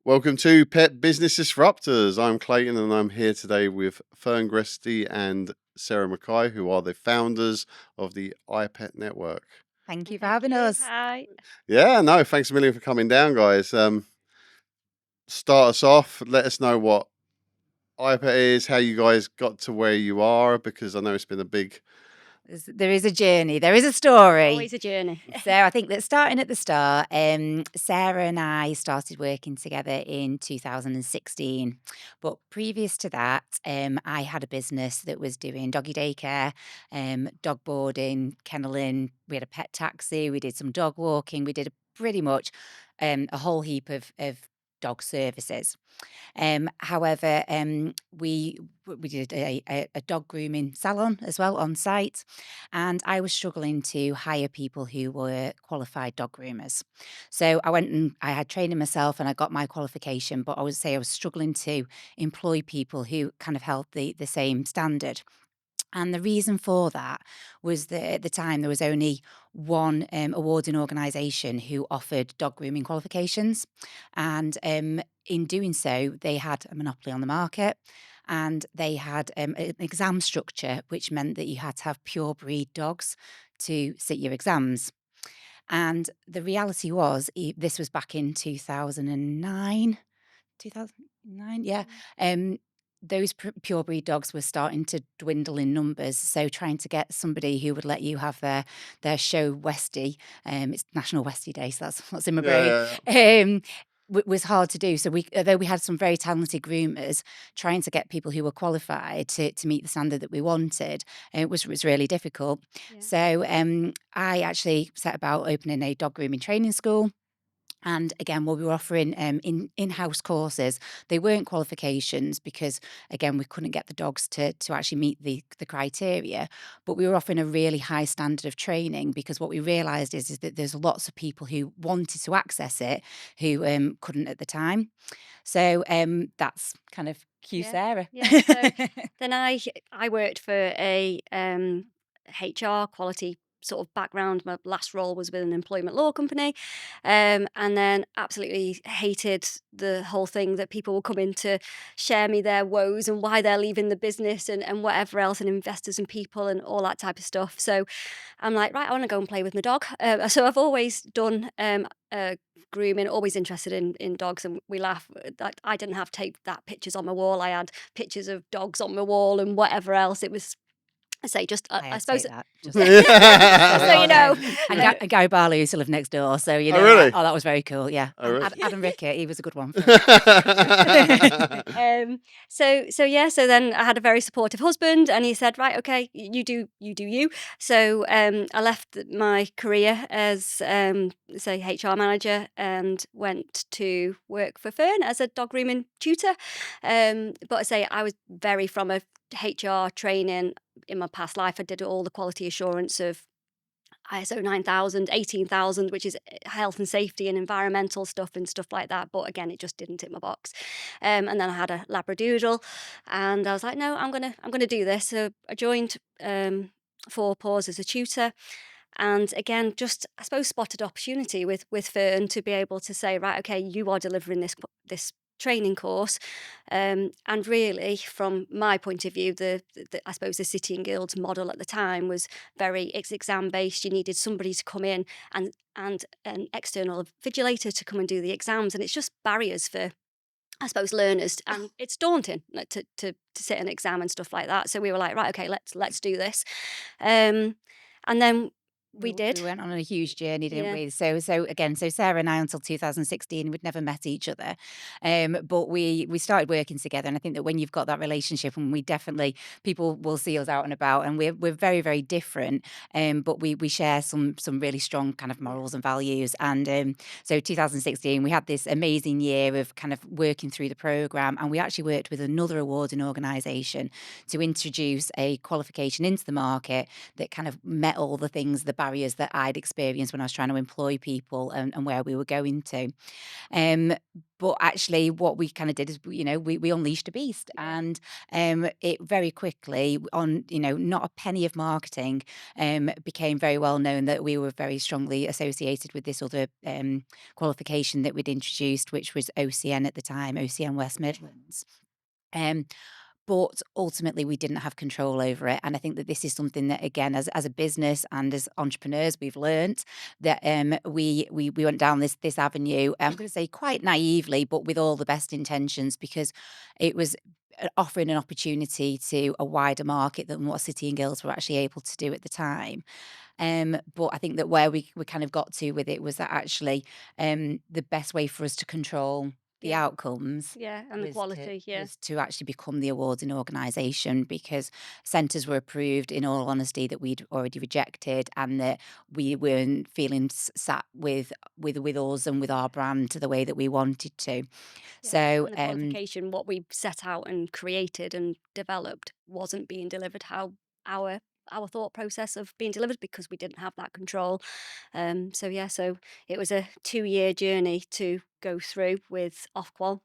Welcome to Pet Business Disruptors. I'm Clayton and I'm here today with Fern Gresty and Sarah Mackay, who are the founders of the Ipet Network. Thank you for Thank having you. us. Hi. Yeah, no, thanks a million for coming down, guys. Start us off. Let us know what Ipet is, how you guys got to where you are, because I know it's been a big. There is a journey, there is a story. Always a journey. So I think that starting at the start, Sarah and I started working together in 2016. But previous to that, I had a business that was doing doggy daycare, dog boarding, kenneling. We had a pet taxi. We did some dog walking. We did pretty much a whole heap of dog services. However, we did a dog grooming salon as well on site, and I was struggling to hire people who were qualified dog groomers. So I went and I had training myself, and I got my qualification, but I would say I was struggling to employ people who kind of held the same standard. And the reason for that was that at the time there was only one awarding organisation who offered dog grooming qualifications. And in doing so, they had a monopoly on the market, and they had an exam structure, which meant that you had to have pure breed dogs to sit your exams. And the reality was, this was back in 2009. 2009, yeah. Those pure breed dogs were starting to dwindle in numbers. So trying to get somebody who would let you have their show Westie, it's National Westie Day, so that's what's in my brain. Was hard to do. So although we had some very talented groomers, trying to get people who were qualified to meet the standard that we wanted, it was really difficult. Yeah. So I actually set about opening a dog grooming training school. And again, we were offering in-house courses. They weren't qualifications because, again, we couldn't get the dogs to actually meet the criteria. But we were offering a really high standard of training because what we realised is that there's lots of people who wanted to access it who couldn't at the time. So that's kind of cue Sarah. Yeah. So then I worked for a HR quality sort of background. My last role was with an employment law company, and then absolutely hated the whole thing that people will come in to share me their woes and why they're leaving the business and whatever else, and investors and people and all that type of stuff. So I'm like, right, I want to go and play with my dog. So I've always done grooming, always interested in dogs, and we laugh that I didn't have that pictures on my wall. I had pictures of dogs on my wall and whatever else. It was, I say, just I suppose that. Just so you know. And Gary Barlow used to live next door, so you know. Oh, really? That was very cool. Yeah, Oh, really? Adam Rickett, he was a good one. So then I had a very supportive husband, and he said, right, okay, you do you. So I left my career as say HR manager and went to work for Fern as a dog grooming tutor. But I say I was very from a HR training in my past life. I did all the quality assurance of ISO 9000, 18,000, which is health and safety and environmental stuff and stuff like that. But again, it just didn't tick my box. And then I had a Labradoodle, and I was like, no, I'm gonna do this. So I joined Four Paws as a tutor. And again, just I suppose spotted opportunity with Fern to be able to say, right, okay, you are delivering this training course, and really, from my point of view, the I suppose the City and Guilds model at the time was it's exam based. You needed somebody to come in and an external vigilator to come and do the exams, and it's just barriers for, I suppose, learners, and it's daunting to sit an exam and stuff like that. So we were like, right, okay, let's do this, and then we did. We went on a huge journey, didn't Yeah. we? So again, Sarah and I, until 2016, we'd never met each other, but we started working together. And I think that when you've got that relationship, and we definitely, people will see us out and about, and we're very, very different, but we share some really strong kind of morals and values. And so 2016, we had this amazing year of kind of working through the program, and we actually worked with another awarding organisation to introduce a qualification into the market that kind of met all the things, the barriers that I'd experienced when I was trying to employ people, and where we were going to. Um, but actually, what we kind of did is, we unleashed a beast, Yeah. and it very quickly, on not a penny of marketing, became very well known that we were very strongly associated with this other qualification that we'd introduced, which was OCN at the time, OCN West Midlands. Um, but ultimately, we didn't have control over it, and I think that this is something that, again, as a business and as entrepreneurs, we've learnt that, we went down this avenue, I'm gonna say quite naively, but with all the best intentions, because it was, offering an opportunity to a wider market than what City and Guilds were actually able to do at the time. But I think that where we kind of got to with it was that actually, the best way for us to control the Yeah. outcomes Yeah. And the was to quality. Yeah. was to actually become the awarding organisation, because centres were approved, in all honesty, that we'd already rejected, and that we weren't feeling sat with us and with our brand the way that we wanted to. Yeah. So, And the qualification, what we set out and created and developed, wasn't being delivered how our our thought process of being delivered, because we didn't have that control. So yeah, so it was a 2-year journey to go through with Ofqual.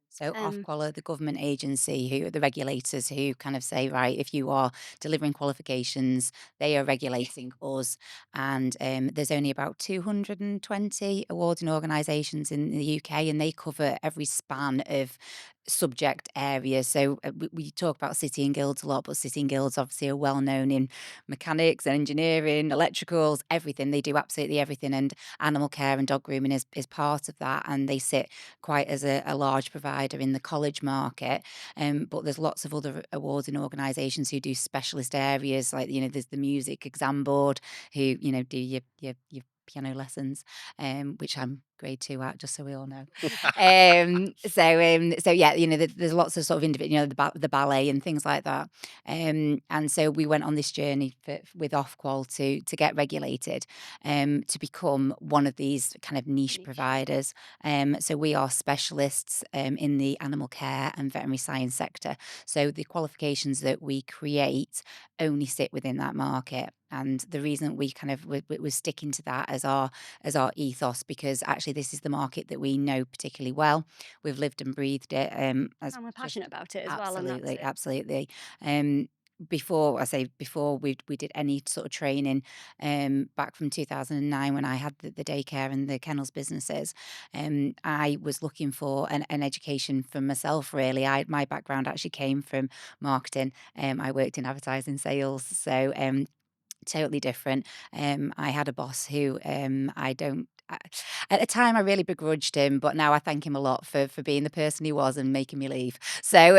So Um, Ofqual are the government agency, who the regulators, who kind of say, right, if you are delivering qualifications, they are regulating us. And there's only about 220 awarding organisations in the UK, and they cover every span of subject areas. So we talk about City and Guilds a lot, but City and Guilds obviously are well known in mechanics, engineering, electricals, everything. They do absolutely everything. And animal care and dog grooming is part of that. And they sit quite as a large provider in the college market. But there's lots of other awarding organisations who do specialist areas, like, there's the music exam board, who, do your piano lessons, which I'm grade 2 at, just so we all know. So yeah, there's lots of sort of individual, the ballet and things like that. And so we went on this journey with Ofqual to get regulated, to become one of these kind of niche Niche. providers. So we are specialists, in the animal care and veterinary science sector. So the qualifications that we create only sit within that market. And the reason we kind of we're sticking to that as our ethos, because actually this is the market that we know particularly well. We've lived and breathed it. As And we're just passionate about it as well, and that's absolutely, it. absolutely. Um, before we did any sort of training, back from 2009, when I had the daycare and the kennels businesses, I was looking for an education for myself. Really, my background actually came from marketing. I worked in advertising sales, so totally different. I had a boss who, I don't. At the time, I really begrudged him, but now I thank him a lot for being the person he was and making me leave. So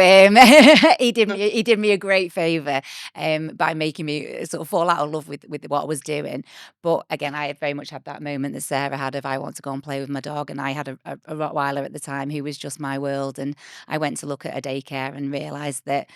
he did me a great favour, by making me sort of fall out of love with what I was doing. But again, I had very much had that moment that Sarah had of, I want to go and play with my dog, and I had a Rottweiler at the time who was just my world, and I went to look at a daycare and realised that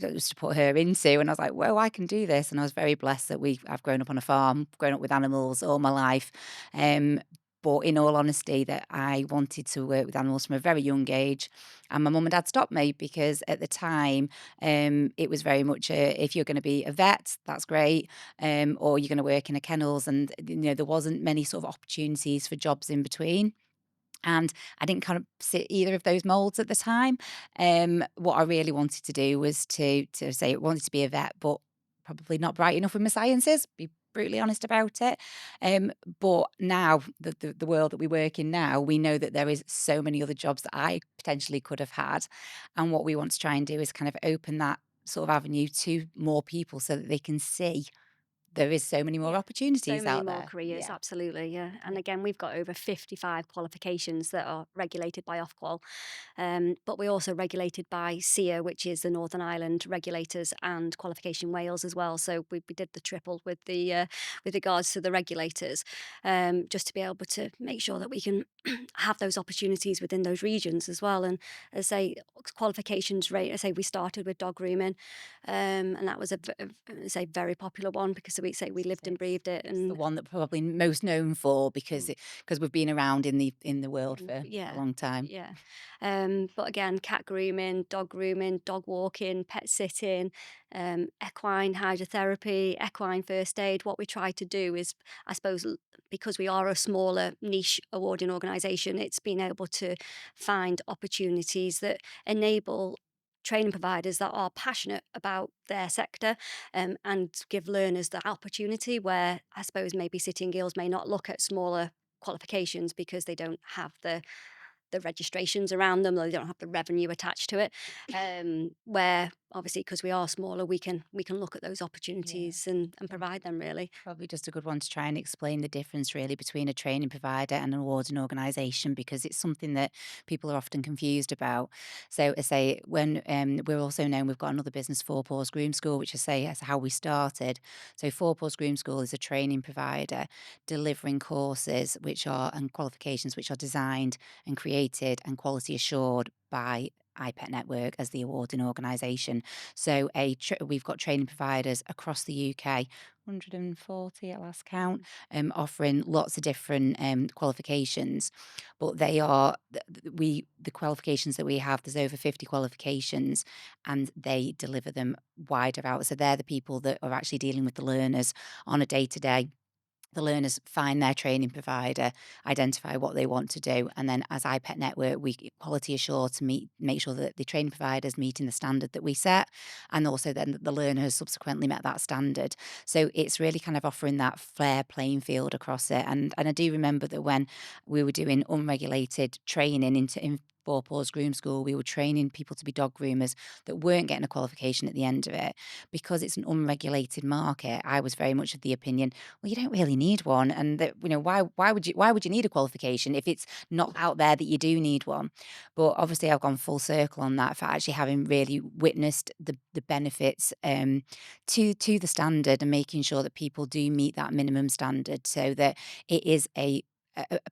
it was to put her into, and I was like, "Well, I can do this." And I was very blessed that I've grown up on a farm, grown up with animals all my life. Um, but in all honesty, that I wanted to work with animals from a very young age, and my mum and dad stopped me, because at the time, it was very much if you're going to be a vet, that's great, or you're going to work in a kennels, and there wasn't many sort of opportunities for jobs in between. And I didn't kind of fit either of those molds at the time. What I really wanted to do was to say I wanted to be a vet, but probably not bright enough with my sciences. Be brutally honest about it. But now, the world that we work in now, we know that there is so many other jobs that I potentially could have had, and what we want to try and do is kind of open that sort of avenue to more people, so that they can see there is so many more Yeah. So opportunities many out more there. careers, Yeah. absolutely, yeah. And Yeah. again, we've got over 55 qualifications that are regulated by Ofqual. But we're also regulated by SEA, which is the Northern Ireland regulators, and Qualification Wales as well. So we did the triple with regards to the regulators, just to be able to make sure that we can have those opportunities within those regions as well. And as I say, I say we started with dog grooming, and that was say very popular one, because there we lived and breathed it, It's the and one that probably most known for because mm, we've been around in the world for a yeah, long time. yeah. But again, cat grooming, dog walking, pet sitting, equine hydrotherapy, equine first aid. What we try to do is, I suppose, because we are a smaller niche awarding organisation, it's been able to find opportunities that enable training providers that are passionate about their sector, and give learners the opportunity where I suppose maybe City and Guilds may not look at smaller qualifications because they don't have the registrations around them, or they don't have the revenue attached to it. Where obviously, because we are smaller, we can look at those Yeah. opportunities and provide them really. Probably just a good one to try and explain the difference really between a training provider and an awarding organisation because it's something that people are often confused about. So I say when we're also known, we've got another business, Four Paws Groom School, which I say is how we started. So Four Paws Groom School is a training provider delivering courses which are and qualifications which are designed and created and quality assured by Ipet Network as the awarding organisation. So we've got training providers across the UK 140 at last count, offering lots of different qualifications. But they are the qualifications that we have. There's over 50 qualifications, and they deliver them wider out. So they're the people that are actually dealing with the learners on a day to day. The learners find their training provider, identify what they want to do, and then as iPet Network, we quality assure to make sure that the training provider is meeting the standard that we set, and also then that the learner has subsequently met that standard. So it's really kind of offering that fair playing field across it. And I do remember that when we were doing unregulated training in Four Paws Groom School, we were training people to be dog groomers that weren't getting a qualification at the end of it because it's an unregulated market. I was very much of the opinion, well, you don't really need one, and that why would you need a qualification if it's not out there that you do need one? But obviously, I've gone full circle on that for actually having really witnessed the benefits to the standard and making sure that people do meet that minimum standard, so that it is a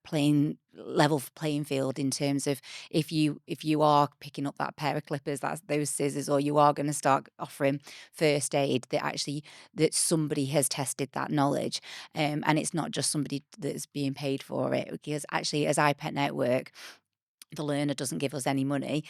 plain level playing field in terms of if you are picking up that pair of clippers, that's those scissors, or you are going to start offering first aid, that somebody has tested that knowledge, and it's not just somebody that's being paid for it. Because actually, as iPet Network, the learner doesn't give us any money.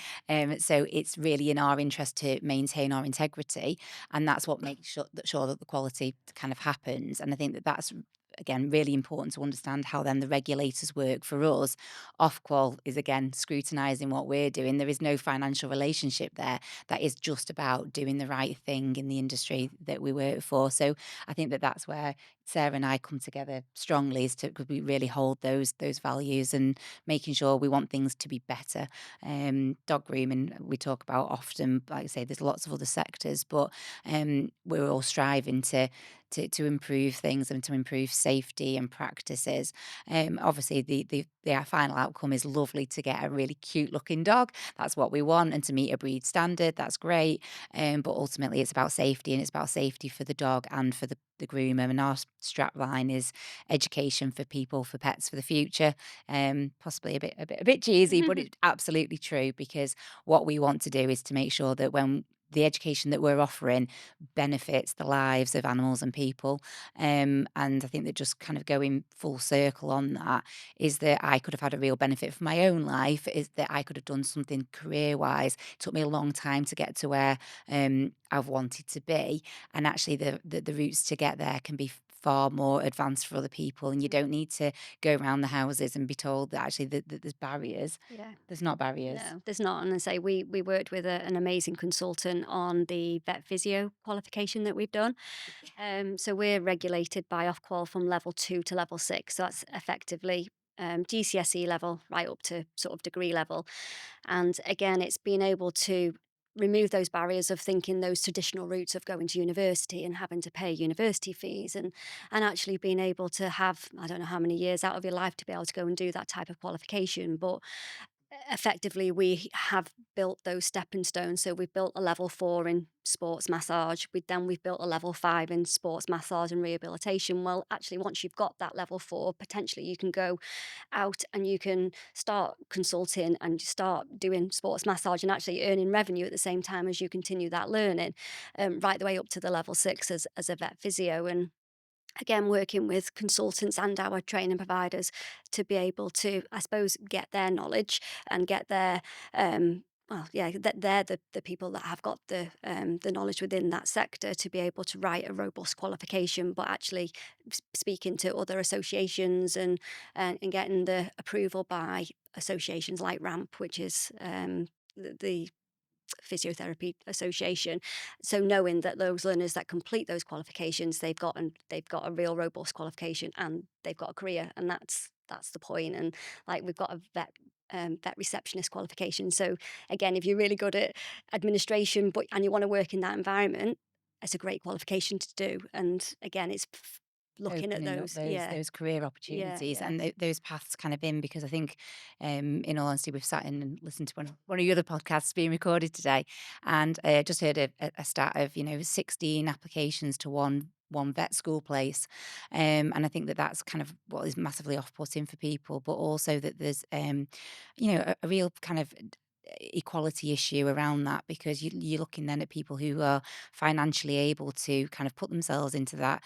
So it's really in our interest to maintain our integrity, and that's what makes sure that the quality kind of happens. And I think that that's again really important to understand how then the regulators work for us. Ofqual is again scrutinising what we're doing. There is no financial relationship there. That is just about doing the right thing in the industry that we work for. So I think that that's where Sarah and I come together strongly, is to because we really hold those values and making sure we want things to be better. Dog grooming we talk about often. Like I say, there's lots of other sectors, but we're all striving to improve things and to improve safety and practices. Obviously, the final outcome is lovely to get a really cute looking dog. That's what we want, and to meet a breed standard, that's great. But ultimately, it's about safety, and it's about safety for the dog and for the groomer. And our strap line is education for people, for pets, for the future. Possibly a bit cheesy, but it's absolutely true, because what we want to do is to make sure that when the education that we're offering benefits the lives of animals and people. And I think that just kind of going full circle on that is that I could have had a real benefit for my own life, is that I could have done something career wise. It took me a long time to get to where I've wanted to be. And actually, the routes to get there can be far more advanced for other people. And you don't need to go around the houses and be told that actually that there's barriers. Yeah. There's not barriers. No, there's not. And I say we worked with an amazing consultant on the vet physio qualification that we've done. So we're regulated by Ofqual from level 2 to level 6. So that's effectively GCSE level right up to sort of degree level. And again, it's being able to remove those barriers of thinking those traditional routes of going to university and having to pay university fees, and actually being able to have, I don't know how many years out of your life to be able to go and do that type of qualification. But effectively, we have built those stepping stones. So we've built a level 4 in sports massage. We've built a level 5 in sports massage and rehabilitation. Well, actually, once you've got that level 4, potentially you can go out and you can start consulting and start doing sports massage and actually earning revenue at the same time as you continue that learning, right the way up to the level 6 as a vet physio. And again, working with consultants and our training providers to be able to, I suppose, get their knowledge and get their, well, yeah, that they're the people that have got the knowledge within that sector to be able to write a robust qualification, but actually speaking to other associations and getting the approval by associations like RAMP, which is the Physiotherapy Association. So knowing that those learners that complete those qualifications, they've got a real robust qualification and they've got a career, and that's the point. And like we've got a vet receptionist qualification. So again, if you're really good at administration, but and you want to work in that environment, it's a great qualification to do. And again, it's looking at Opening up those, yeah, those career yeah, opportunities yeah. and those paths kind of in, because I think, in all honesty, we've sat in and listened to one of your other podcasts being recorded today, and just heard a stat of 16 applications to one vet school place, and I think that that's kind of what is massively off-putting for people, but also that there's a real kind of equality issue around that, because you're looking then at people who are financially able to kind of put themselves into that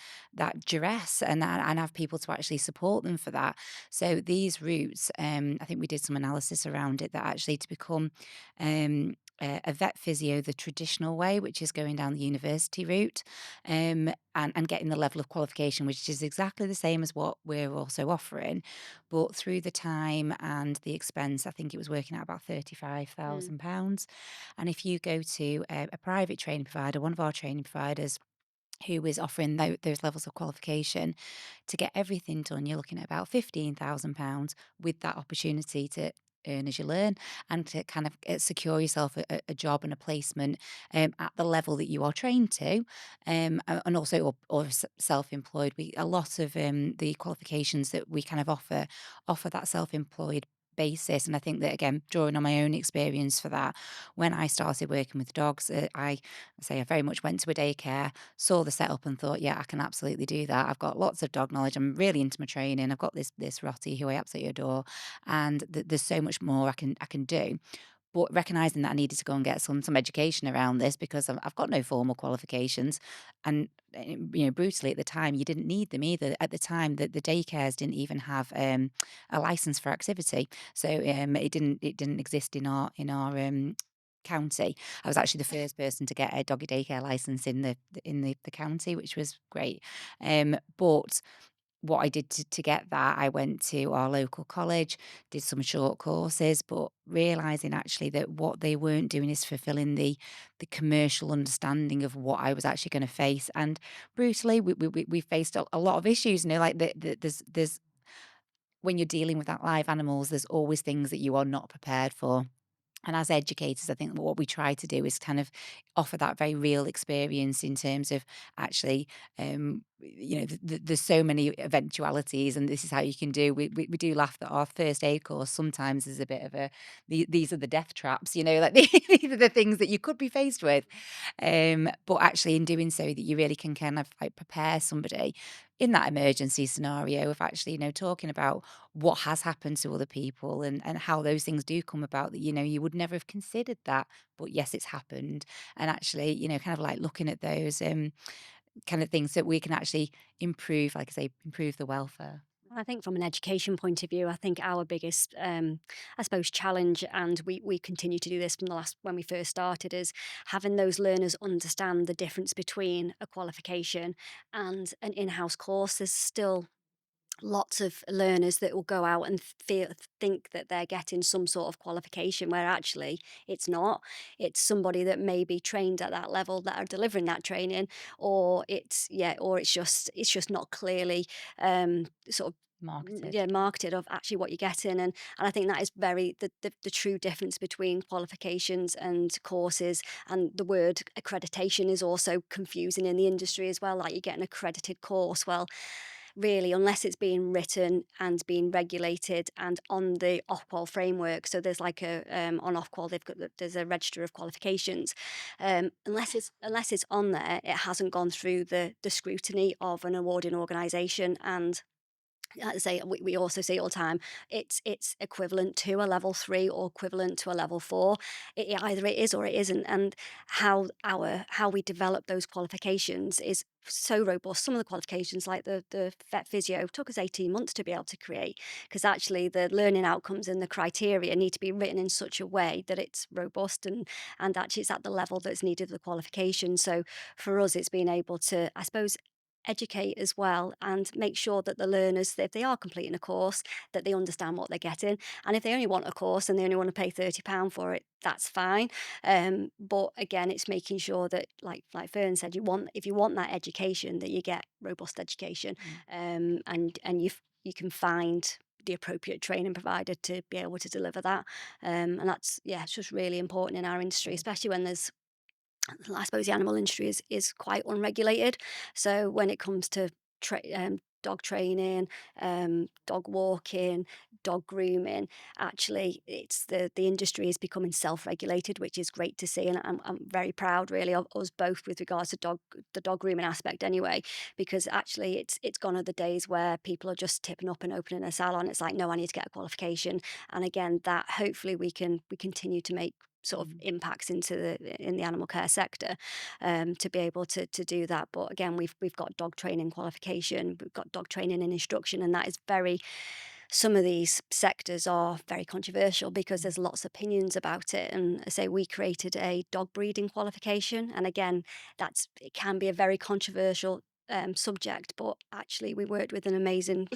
duress and have people to actually support them for that. So these routes, I think we did some analysis around it, that actually to become a vet physio the traditional way, which is going down the university route, and getting the level of qualification, which is exactly the same as what we're also offering, but through the time and the expense, I think it was working out about Mm, £35,000. And if you go to a private training provider, one of our training providers, who is offering those levels of qualification, to get everything done, you're looking at about £15,000 with that opportunity to earn as you learn, and to kind of secure yourself a job and a placement at the level that you are trained to, and also or self-employed. We a lot of the qualifications that we kind of offer that self-employed basis. And I think that, again, drawing on my own experience for that, when I started working with dogs, I very much went to a daycare, saw the setup and thought, yeah, I can absolutely do that. I've got lots of dog knowledge. I'm really into my training. I've got this Rottie who I absolutely adore, and there's so much more I can do. But recognizing that I needed to go and get some education around this, because I've got no formal qualifications, and brutally at the time you didn't need them either. At the time, the daycares didn't even have a license for activity, so it didn't exist in our county. I was actually the first person to get a doggy daycare license in the county, which was great. But what I did to get that, I went to our local college, did some short courses, but realizing actually that what they weren't doing is fulfilling the commercial understanding of what I was actually going to face. And brutally, we faced a lot of issues. Like there's when you're dealing with that live animals, there's always things that you are not prepared for. And as educators, I think what we try to do is kind of offer that very real experience, in terms of actually, there's so many eventualities, and this is how you can do. We do laugh that our first aid course sometimes is a bit of these are the death traps, like these are the things that you could be faced with. But actually, in doing so, that you really can kind of like prepare somebody in that emergency scenario of actually, talking about what has happened to other people, and how those things do come about, that you would never have considered that, but yes, it's happened. And actually, kind of like looking at those kind of things that we can actually improve, like I say, improve the welfare. I think from an education point of view, I think our biggest, I suppose, challenge, and we continue to do this from the last when we first started, is having those learners understand the difference between a qualification and an in-house course. There's still lots of learners that will go out and think that they're getting some sort of qualification, where actually it's not. It's somebody that may be trained at that level that are delivering that training, or it's just not clearly sort of Marketed. yeah, marketed of actually what you're getting. And I think that is very the true difference between qualifications and courses. And the word accreditation is also confusing in the industry as well. Like, you get an accredited course, well, really, unless it's being written and being regulated and on the Ofqual framework. So there's like a on Ofqual, there's a register of qualifications. Unless it's on there, it hasn't gone through the scrutiny of an awarding organisation. And I say we also see all the time. It's equivalent to a level three or equivalent to a level four. Either it is or it isn't. And how we develop those qualifications is so robust. Some of the qualifications, like the vet physio, took us 18 months to be able to create, because actually the learning outcomes and the criteria need to be written in such a way that it's robust, and actually it's at the level that's needed for the qualification. So for us, it's being able to, I suppose, educate as well, and make sure that the learners, if they are completing a course, that they understand what they're getting. And if they only want a course and they only want to pay £30 for it, that's fine. But again, it's making sure that, like Fern said, if you want that education, that you get robust education, Mm. and you can find the appropriate training provider to be able to deliver that. And that's, yeah, it's just really important in our industry, Mm. especially when there's, I suppose, the animal industry is quite unregulated. So when it comes to dog training, dog walking, dog grooming, actually, it's the industry is becoming self-regulated, which is great to see, and I'm very proud, really, of us both with regards to the dog grooming aspect, anyway, because actually it's gone are the days where people are just tipping up and opening a salon. It's like, no, I need to get a qualification, and again, that hopefully we continue to make sort of Mm. impacts in the animal care sector, to be able to do that. But again, we've got dog training qualification, we've got dog training and instruction, and that is very, some of these sectors are very controversial because Mm. there's lots of opinions about it. And I say we created a dog breeding qualification, and again, it can be a very controversial subject, but actually we worked with an amazing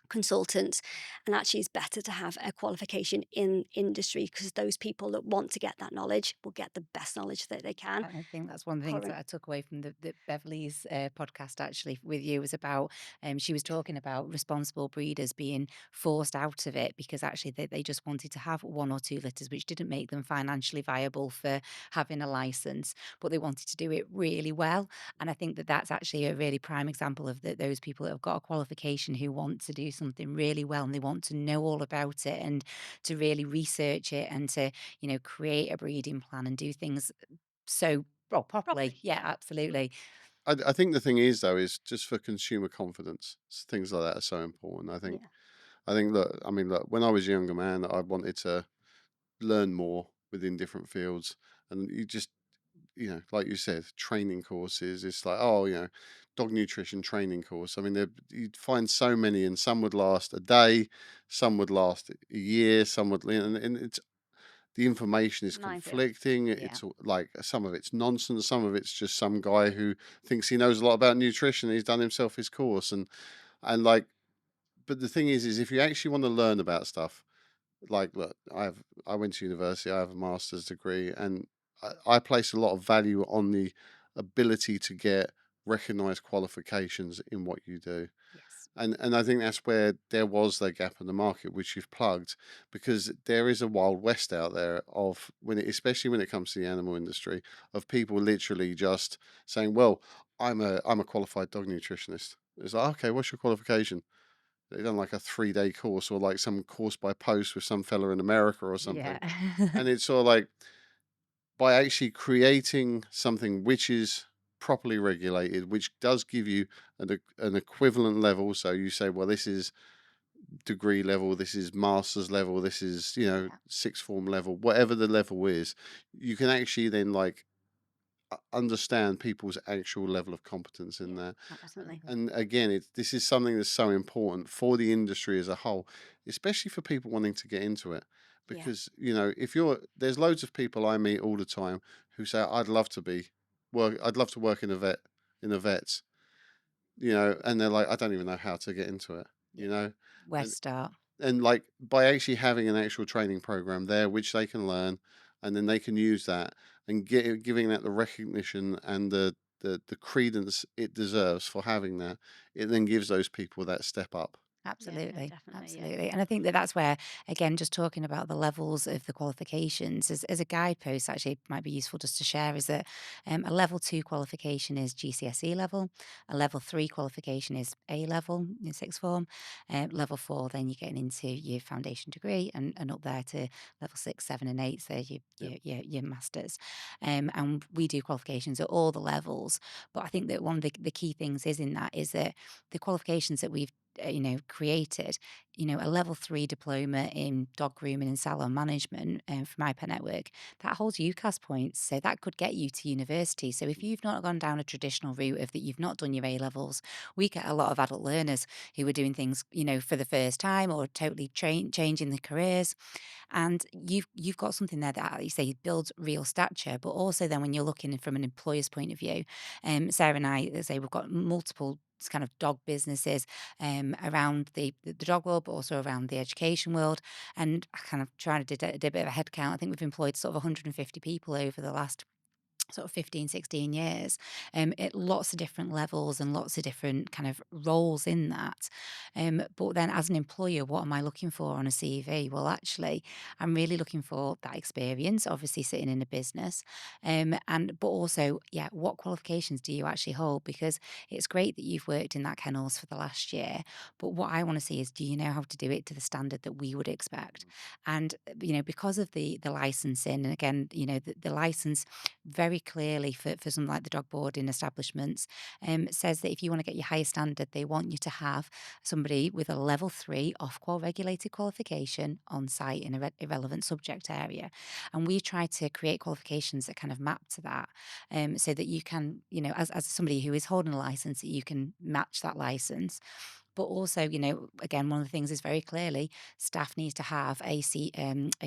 consultants, and actually it's better to have a qualification in industry, because those people that want to get that knowledge will get the best knowledge that they can. I think that's one of the things Current that I took away from the Beverly's podcast actually with you was about she was talking about responsible breeders being forced out of it because actually they just wanted to have 1 or 2 litters, which didn't make them financially viable for having a license, but they wanted to do it really well. And I think that that's actually a really prime example of those people that have got a qualification who want to do something really well and they want to know all about it and to really research it and to create a breeding plan and do things so, well, properly. properly, Yeah, yeah, absolutely. I think the thing is though is just for consumer confidence, things like that are so important. yeah, I think look, I mean, look, when I was a younger man, I wanted to learn more within different fields, and you just, like you said, training courses. It's like, oh, dog nutrition training course. I mean, you'd find so many, and some would last a day, some would last a year, some would, and it's the information is minefield, conflicting. Yeah, Like some of it's nonsense, some of it's just some guy who thinks he knows a lot about nutrition. He's done himself his course, and like, but the thing is if you actually want to learn about stuff, like, look, I went to university, I have a master's degree, and I place a lot of value on the ability to get recognized qualifications in what you do. yes, And I think that's where there was the gap in the market, which you've plugged, because there is a wild west out there of especially when it comes to the animal industry, of people literally just saying, "Well, I'm a qualified dog nutritionist." It's like, okay, what's your qualification? They've done like a 3-day course or like some course by post with some fella in America or yeah. something, and it's sort of like, by actually creating something which is properly regulated, which does give you an equivalent level. So you say, well, this is degree level, this is master's level, this is, Yeah, sixth form level, whatever the level is, you can actually then like understand people's actual level of competence in yeah, there. absolutely, And again, this is something that's so important for the industry as a whole, especially for people wanting to get into it. yeah, Because, if there's loads of people I meet all the time who say, I'd love to work in a vet, and they're like, I don't even know how to get into it, yeah, where and start? like, by actually having an actual training program there which they can learn, and then they can use that and giving that the recognition and the credence it deserves for having that, it then gives those people that step up. yeah, no, Absolutely, definitely, yeah, absolutely. And I think that that's where, again, just talking about the levels of the qualifications as a guidepost, actually, it might be useful just to share is that a level 2 qualification is GCSE level, a level 3 qualification is A level in sixth form, level 4, then you're getting into your foundation degree, and up there to level 6, 7, and 8, so Yep. your masters. And we do qualifications at all the levels. But I think that one of the key things is in that is that the qualifications that we've created, a level 3 diploma in dog grooming and salon management from Ipet Network, that holds UCAS points. So that could get you to university. So if you've not gone down a traditional route of that, you've not done your A levels, we get a lot of adult learners who are doing things, for the first time or totally changing their careers. And you've got something there that, like you say, builds real stature. But also then when you're looking from an employer's point of view, Sarah and I, as I say, we've got multiple kind of dog businesses around the dog world, but also around the education world. And I kind of trying to do a bit of a head count. I think we've employed sort of 150 people over the last sort of 15, 16 years, at lots of different levels and lots of different kind of roles in that. But then as an employer, what am I looking for on a CV? Well, actually, I'm really looking for that experience, obviously sitting in a business. But also, yeah, what qualifications do you actually hold? Because it's great that you've worked in that kennels for the last year. But what I want to see is, do you know how to do it to the standard that we would expect? And, because of the licensing, and again, the license very clearly for something like the dog boarding establishments, says that if you want to get your highest standard, they want you to have somebody with a level 3 Ofqual regulated qualification on site in a relevant subject area. And we try to create qualifications that kind of map to that, so that you can, as somebody who is holding a license, that you can match that license. But also, again, one of the things is very clearly staff needs to have a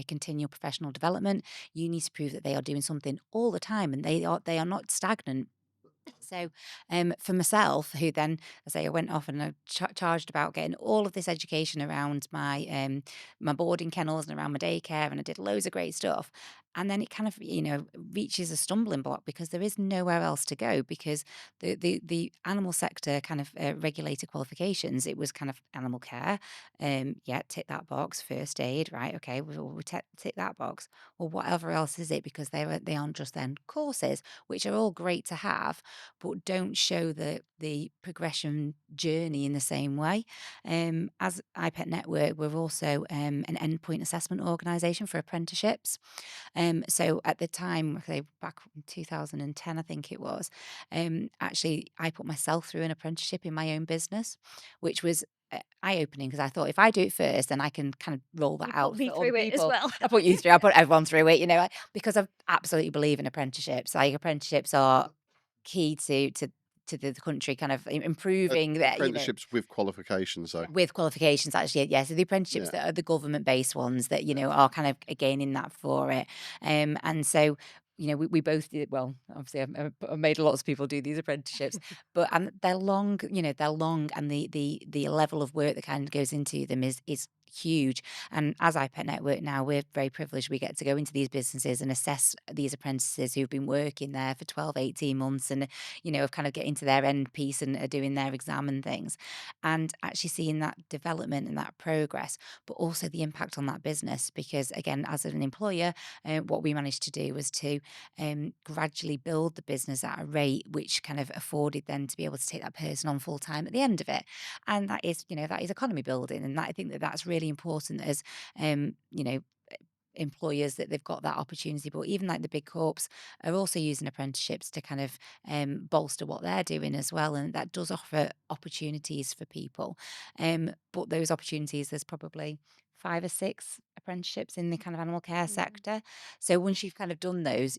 continual professional development. You need to prove that they are doing something all the time and they are not stagnant. So, for myself, who then, as I say, I went off and I charged about getting all of this education around my boarding kennels and around my daycare, and I did loads of great stuff. And then it kind of, reaches a stumbling block because there is nowhere else to go because the animal sector kind of regulated qualifications. It was kind of animal care, yeah, tick that box. First aid, right? Okay, we tick that box. Well, whatever else is it? Because they aren't just then courses, which are all great to have but don't show the progression journey in the same way. As Ipet Network, we're also an endpoint assessment organisation for apprenticeships. So at the time, okay, back in 2010, I think it was, actually, I put myself through an apprenticeship in my own business, which was eye-opening because I thought if I do it first, then I can kind of roll that You put out me for other through it as people. well. I put you through, I put everyone through it, because I absolutely believe in apprenticeships. Like apprenticeships are key to the country kind of improving that, Apprenticeships with qualifications, though. with qualifications, actually, yeah. So the apprenticeships Yeah. that are the government-based ones that, are kind of gaining that for it. And so, we both did well, obviously I've made lots of people do these apprenticeships, but they're long, they're long and the level of work that kind of goes into them is huge. And as iPet Network now, we're very privileged. We get to go into these businesses and assess these apprentices who've been working there for 12, 18 months and, have kind of getting to their end piece and are doing their exam and things and actually seeing that development and that progress, but also the impact on that business. Because again, as an employer, what we managed to do was to gradually build the business at a rate which kind of afforded them to be able to take that person on full time at the end of it. And that is economy building. And I think that that's really important as, employers that they've got that opportunity. But even like the big corps are also using apprenticeships to kind of bolster what they're doing as well. And that does offer opportunities for people. But those opportunities, there's probably 5 or 6 apprenticeships in the kind of animal care Mm. sector. So once you've kind of done those,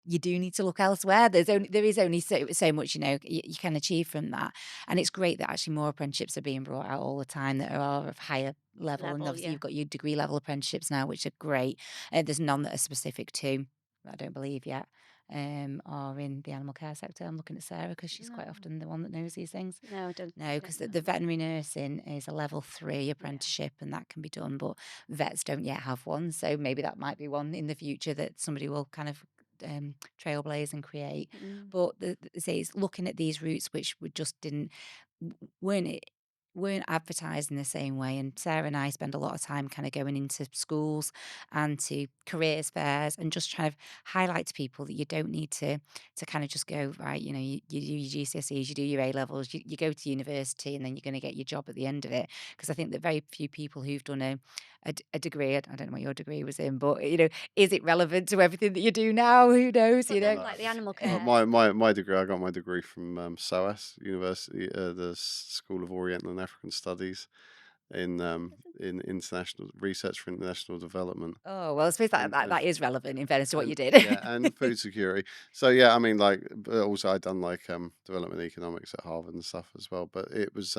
you do need to look elsewhere. There is only so much you can achieve from that, and it's great that actually more apprenticeships are being brought out all the time that are of higher level. And Level, obviously, yeah. you've got your degree level apprenticeships now, which are great. There's none that are specific to, I don't believe yet, are in the animal care sector. I'm looking at Sarah because she's quite No, often the one that knows these things. no, No, I because don't the know. veterinary nursing is a level 3 Yeah. apprenticeship, and that can be done, but vets don't yet have one. So maybe that might be one in the future that somebody will kind of trailblaze and create. Mm. But say it's looking at these routes which we just didn't weren't it weren't advertised in the same way. And Sarah and I spend a lot of time kind of going into schools and to careers fairs and just trying to highlight to people that you don't need to kind of just go right. You do your GCSEs, you do your A levels, you go to university, and then you're going to get your job at the end of it. Because I think that very few people who've done a degree, I don't know what your degree was in, but is it relevant to everything that you do now? Who knows? But then, like the animal Uh, care, My degree, I got my degree from SOAS University, the School of Oriental and African Studies in international research for international development, Oh, well, I suppose that and that and that is relevant in fairness to what and you did. yeah, and food security. So yeah, I mean, like, but also I'd done like development economics at Harvard and stuff as well. But it was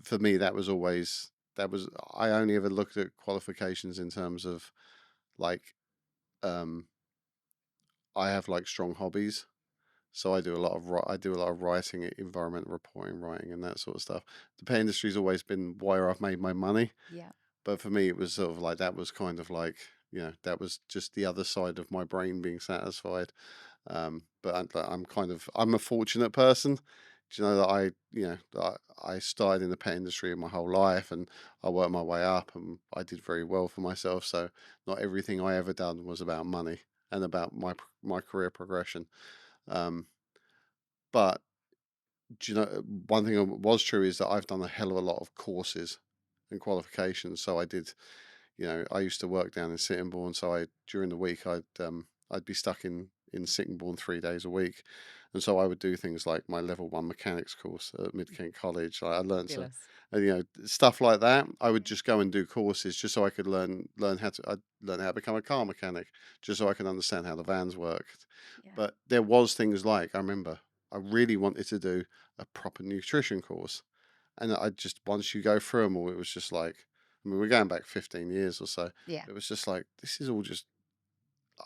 for me that was always that was I only ever looked at qualifications in terms of like um I have like strong hobbies. So I do a lot of I do a lot of writing, environmental reporting, writing, and that sort of stuff. The pet industry's always been where I've made my money, Yeah. but for me, it was sort of like that was kind of like that was just the other side of my brain being satisfied. But I'm kind of I'm a fortunate person. Do you know that I started in the pet industry my whole life, and I worked my way up, and I did very well for myself. So not everything I ever done was about money and about my career progression. Um, but do you know one thing that was true is that I've done a hell of a lot of courses and qualifications. So I did, I used to work down in Sittingbourne, so I during the week I'd be stuck in Sittingbourne 3 days a week, and so I would do things like my level one mechanics course at Mid Kent College. I learned to, Fabulous. stuff like that. I would Yeah. just go and do courses just so I could learn how to I'd learn how to become a car mechanic, just so I could understand how the vans worked. Yeah. But there was things like I remember I really wanted to do a proper nutrition course, and I just once you go through them all, it was just like, I mean, we're going back 15 years or so. Yeah. It was just like, this is all just,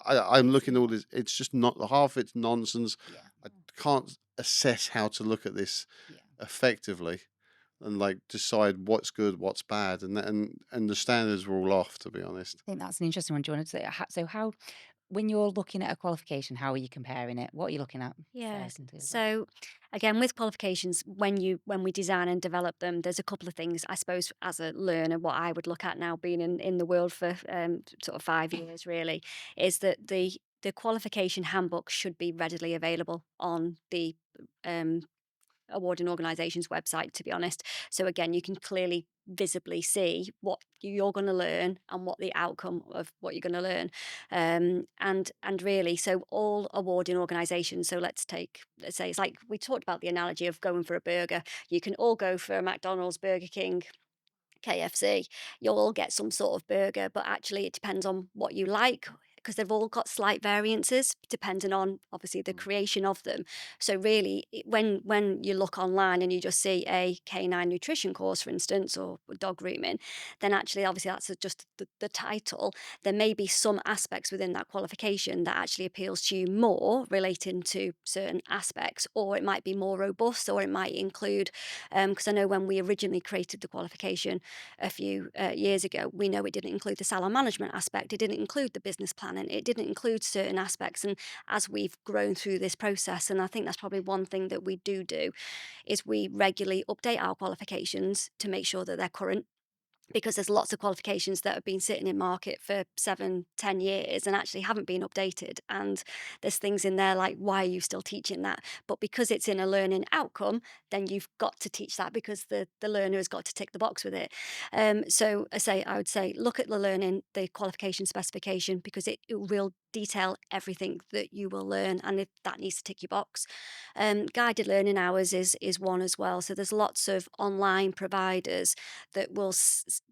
I'm It's looking at all this, it's just not, half it's nonsense. yeah. I can't assess how to look at this Yeah. effectively and like decide what's good, what's bad. And the standards were all off, to be honest. I think that's an interesting one. Do you want to say so how when you're looking at a qualification, how are you comparing it? What are you looking at? Sarah Yes. can do that. So again, with qualifications, when we design and develop them, there's a couple of things. I suppose as a learner, what I would look at now, being in the world for sort of 5 years, really, is that the qualification handbook should be readily available on the um, awarding organisation's website, to be honest. So again, you can clearly visibly see what you're going to learn and what the outcome of what you're going to learn, and really, so all awarding organisations. So let's say it's like we talked about the analogy of going for a burger. You can all go for a McDonald's, Burger King, KFC, you'll all get some sort of burger, but actually it depends on what you like because they've all got slight variances depending on obviously the Mm. creation of them. So really, when you look online and you just see a canine nutrition course, for instance, or dog grooming, then actually obviously that's just the title. There may be some aspects within that qualification that actually appeals to you more relating to certain aspects, or it might be more robust, or it might include because I know when we originally created the qualification a few years ago, we know it didn't include the salon management aspect. It didn't include the business planning. It didn't include certain aspects. And as we've grown through this process, and I think that's probably one thing that we do, is we regularly update our qualifications to make sure that they're current, because there's lots of qualifications that have been sitting in market for 7-10 years and actually haven't been updated, and there's things in there like, why are you still teaching that? But because it's in a learning outcome, then you've got to teach that because the learner has got to tick the box with it. So I would say look at the qualification specification, because it will detail everything that you will learn, and if that needs to tick your box. Guided learning hours is one as well. So there's lots of online providers that will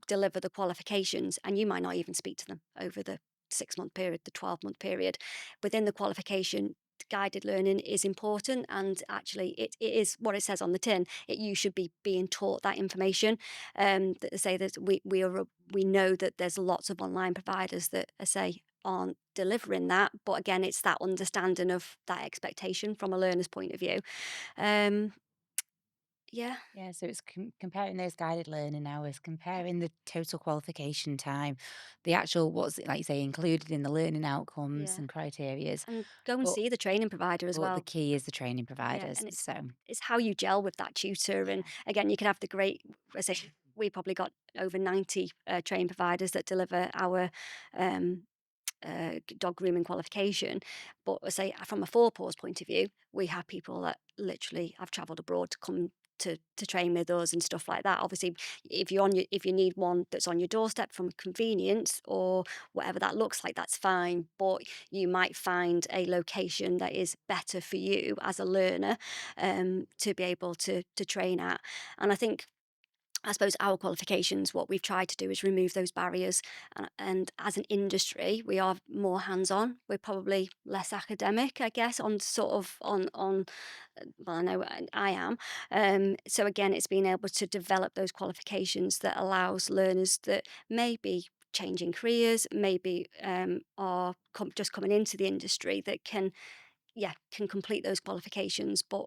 deliver the qualifications, and you might not even speak to them over the 6-month period, the 12-month period. Within the qualification, guided learning is important, and actually it is what it says on the tin. You should be being taught that information. That say that we know that there's lots of online providers that aren't delivering that, but again, it's that understanding of that expectation from a learner's point of view. um yeah. Yeah, so it's comparing those guided learning hours, comparing the total qualification time, the actual what's it like you say included in the learning outcomes Yeah. and criterias. And go and But see the training provider as but the well. key is the training Yeah, providers. and So it's how you gel with that tutor. And yeah, again, you can have the great. I say we probably got over 90 training providers that deliver our um, dog grooming qualification. But I say from a four paws point of view, we have people that literally have travelled abroad to come to train with us and stuff like that. Obviously, if you need one that's on your doorstep from convenience or whatever that looks like, that's fine. But you might find a location that is better for you as a learner, to be able to train at. And I think I suppose our qualifications, what we've tried to do is remove those barriers. And as an industry, we are more hands-on. We're probably less academic, I guess, on sort of on. Well, I know I am. So again, it's being able to develop those qualifications that allows learners that may be changing careers, maybe are just coming into the industry that can, yeah, can complete those qualifications, but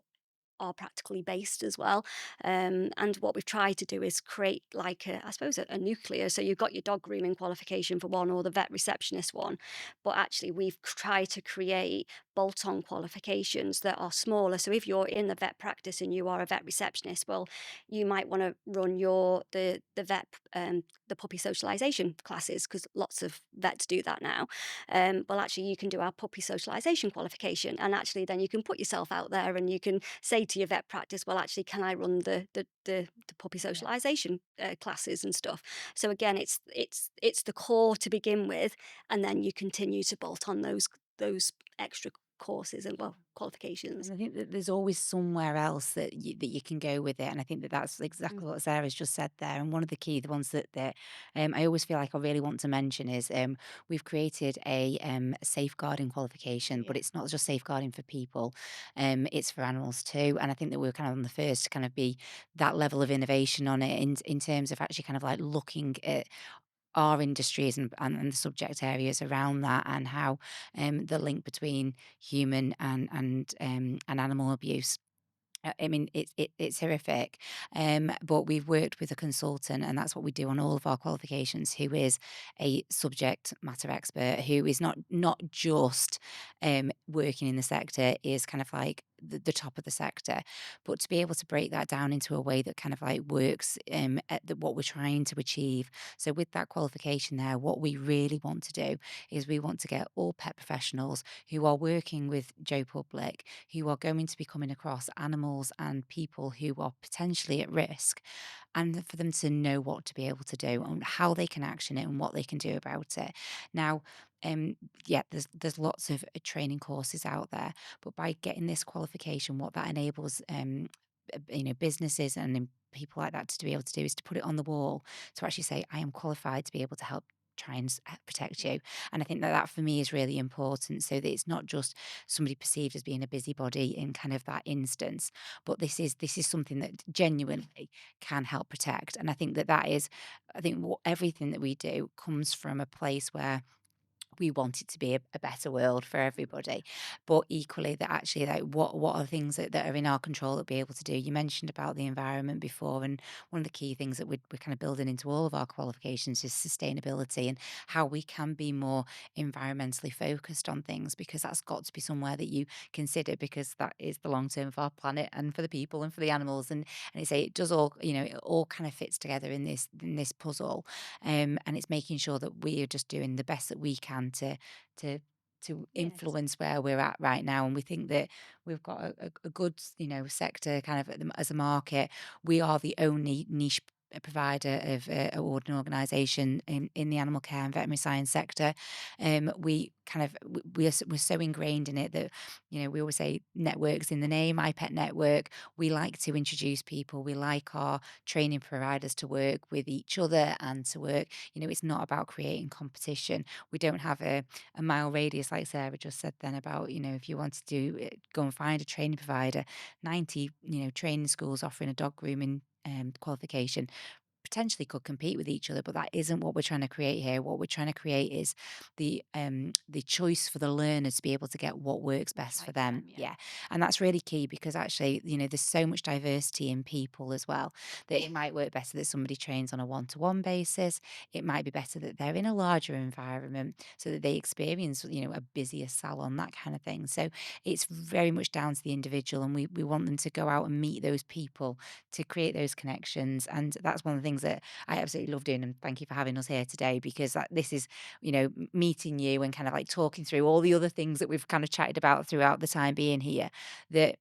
are practically based as well. And what we've tried to do is create like I suppose a nuclear. So you've got your dog grooming qualification for one or the vet receptionist one, but actually we've tried to create bolt-on qualifications that are smaller. So if you're in the vet practice and you are a vet receptionist, well, you might want to run the vet the puppy socialization classes because lots of vets do that now. Well, actually, you can do our puppy socialization qualification, and actually, then you can put yourself out there and you can say to your vet practice, "Well, actually, can I run the puppy Yeah. socialization classes and stuff?" So again, it's the core to begin with, and then you continue to bolt on those extra courses and well qualifications. And I think that there's always somewhere else that you can go with it, and I think that that's Mm. exactly what Sarah's just said there. And one of the ones that I always feel like I really want to mention is we've created a safeguarding qualification, but Yeah. it's not just safeguarding for people, it's for animals too. And I think that we're kind of on the first to kind of be that level of innovation on it in terms of actually kind of like looking at our industries and the subject areas around that and how the link between human and animal abuse. I mean, it's horrific, but we've worked with a consultant, and that's what we do on all of our qualifications. Who is a subject matter expert, who is not just working in the sector, is kind of like the top of the sector, but to be able to break that down into a way that kind of like works what we're trying to achieve. So with that qualification there, what we really want to do is we want to get all pet professionals who are working with Joe Public, who are going to be coming across animals and people who are potentially at risk, and for them to know what to be able to do and how they can action it and what they can do about it. Now, yeah, there's lots of training courses out there, but by getting this qualification, what that enables, businesses and people like that to be able to do is to put it on the wall to actually say, I am qualified to be able to help try and protect Yeah. you. And I think that that for me is really important, so that it's not just somebody perceived as being a busybody in kind of that instance, but this is something that genuinely can help protect. And I think that that is, I think what everything that we do comes from a place where we want it to be a better world for everybody, but equally that actually like what are things that are in our control that we're able to do. You mentioned about the environment before, and one of the key things that we're kind of building into all of our qualifications is sustainability and how we can be more environmentally focused on things, because that's got to be somewhere that you consider, because that is the long term of our planet and for the people and for the animals. And I say it does all, it all kind of fits together in this puzzle, and it's making sure that we are just doing the best that we can to to Yes. influence where we're at right now. And we think that we've got a good, sector kind of as a market. We are the only niche provider of award and organisation in the animal care and veterinary science sector. We kind of we're so ingrained in it that we always say networks in the name. Ipet Network. We like to introduce people. We like our training providers to work with each other and to work. It's not about creating competition. We don't have a mile radius, like Sarah just said then about, if you want to do it, go and find a training provider. 90, training schools offering a dog grooming qualification potentially could compete with each other, but that isn't what we're trying to create here. What we're trying to create is the choice for the learner to be able to get what works What's best for right for them. them? Yeah. Yeah. And that's really key, because actually, there's so much diversity in people as well, that it might work better that somebody trains on a one-to-one basis. It might be better that they're in a larger environment so that they experience, a busier salon, that kind of thing. So it's very much down to the individual, and we want them to go out and meet those people to create those connections. And that's one of the things that I absolutely love doing. And thank you for having us here today, because this is, meeting you and kind of like talking through all the other things that we've kind of chatted about throughout the time being here, that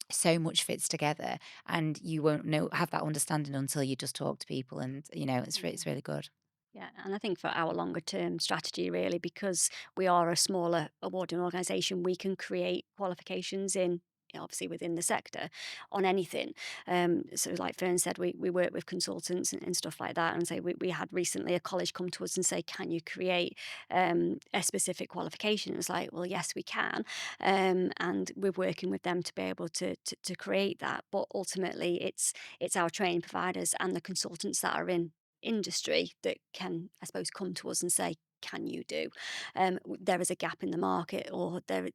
so much fits together, and you won't know have that understanding until you just talk to people. And it's Yeah. really good. Yeah, and I think for our longer term strategy, really, because we are a smaller awarding organisation, we can create qualifications in obviously within the sector, on anything. So like Fern said, we work with consultants and stuff like that. And so we had recently a college come to us and say, can you create a specific qualification? It was like, well, yes, we can. And we're working with them to be able to create that. But ultimately, it's our training providers and the consultants that are in industry that can, I suppose, come to us and say, can you do? There is a gap in the market, or the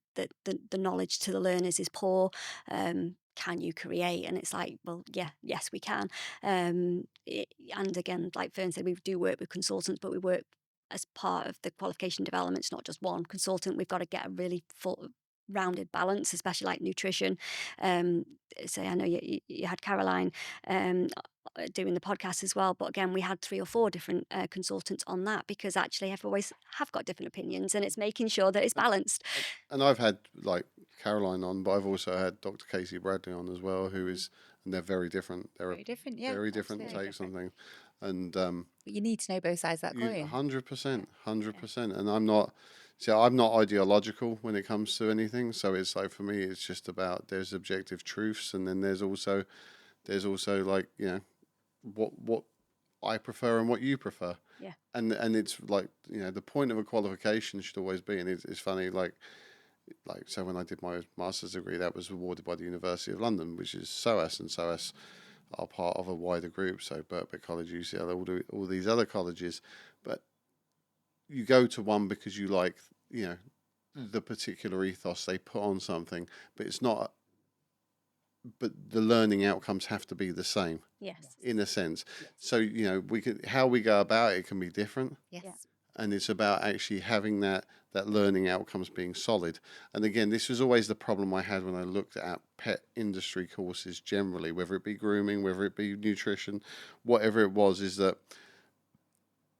knowledge to the learners is poor. Can you create? And it's like, well, yes, we can. And again, like Fern said, we do work with consultants, but we work as part of the qualification development. It's not just one consultant. We've got to get a really full rounded balance, especially like nutrition. So I know you had Caroline doing the podcast as well, but again, we had 3 or 4 different consultants on that, because actually everyone have got different opinions, and it's making sure that it's balanced. And I've had like Caroline on, but I've also had Dr. Casey Bradley on as well, who is, and they're very different. They're Very different, yeah. very different absolutely. takes on things. And But you need to know both sides of that coin. 100%, 100%. And I'm not ideological when it comes to anything. So it's like, for me, it's just about, there's objective truths, and then there's also like, you know, what I prefer and what you prefer. Yeah. And it's like, you know, the point of a qualification should always be, and it's funny, like so when I did my master's degree, that was awarded by the University of London, which is SOAS, and SOAS are part of a wider group, so Birkbeck College, UCL, all these other colleges. But you go to one because you like, you know, the particular ethos they put on something, but it's not. But the learning outcomes have to be the same. Yes. In a sense. Yes. So, you know, how we go about it can be different. Yes. Yeah. And it's about actually having that learning outcomes being solid. And again, this was always the problem I had when I looked at pet industry courses generally, whether it be grooming, whether it be nutrition, whatever it was, is that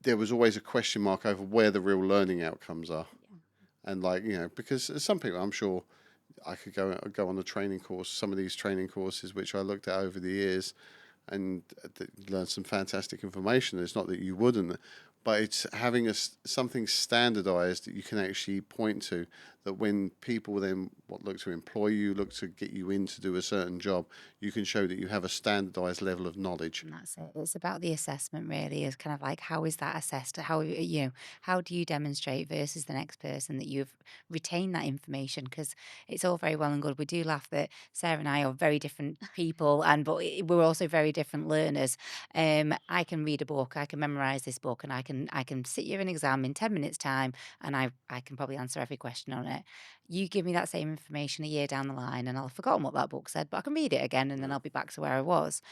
there was always a question mark over where the real learning outcomes are. Yeah. And like, you know, because some people, I'm sure I could go on a training course, some of these training courses which I looked at over the years, and learn some fantastic information. It's not that you wouldn't, but it's having something standardized that you can actually point to, that when people then look to employ you, look to get you in to do a certain job, you can show that you have a standardized level of knowledge. And that's it. It's about the assessment, really, is kind of like, how is that assessed? How do you demonstrate versus the next person that you've retained that information? Because it's all very well and good. We do laugh that Sarah and I are very different people, but we're also very different learners. I can read a book, I can memorize this book, and I can sit you an exam in 10 minutes time, and I can probably answer every question on it. You give me that same information a year down the line, and I'll have forgotten what that book said, but I can read it again, and then I'll be back to where I was.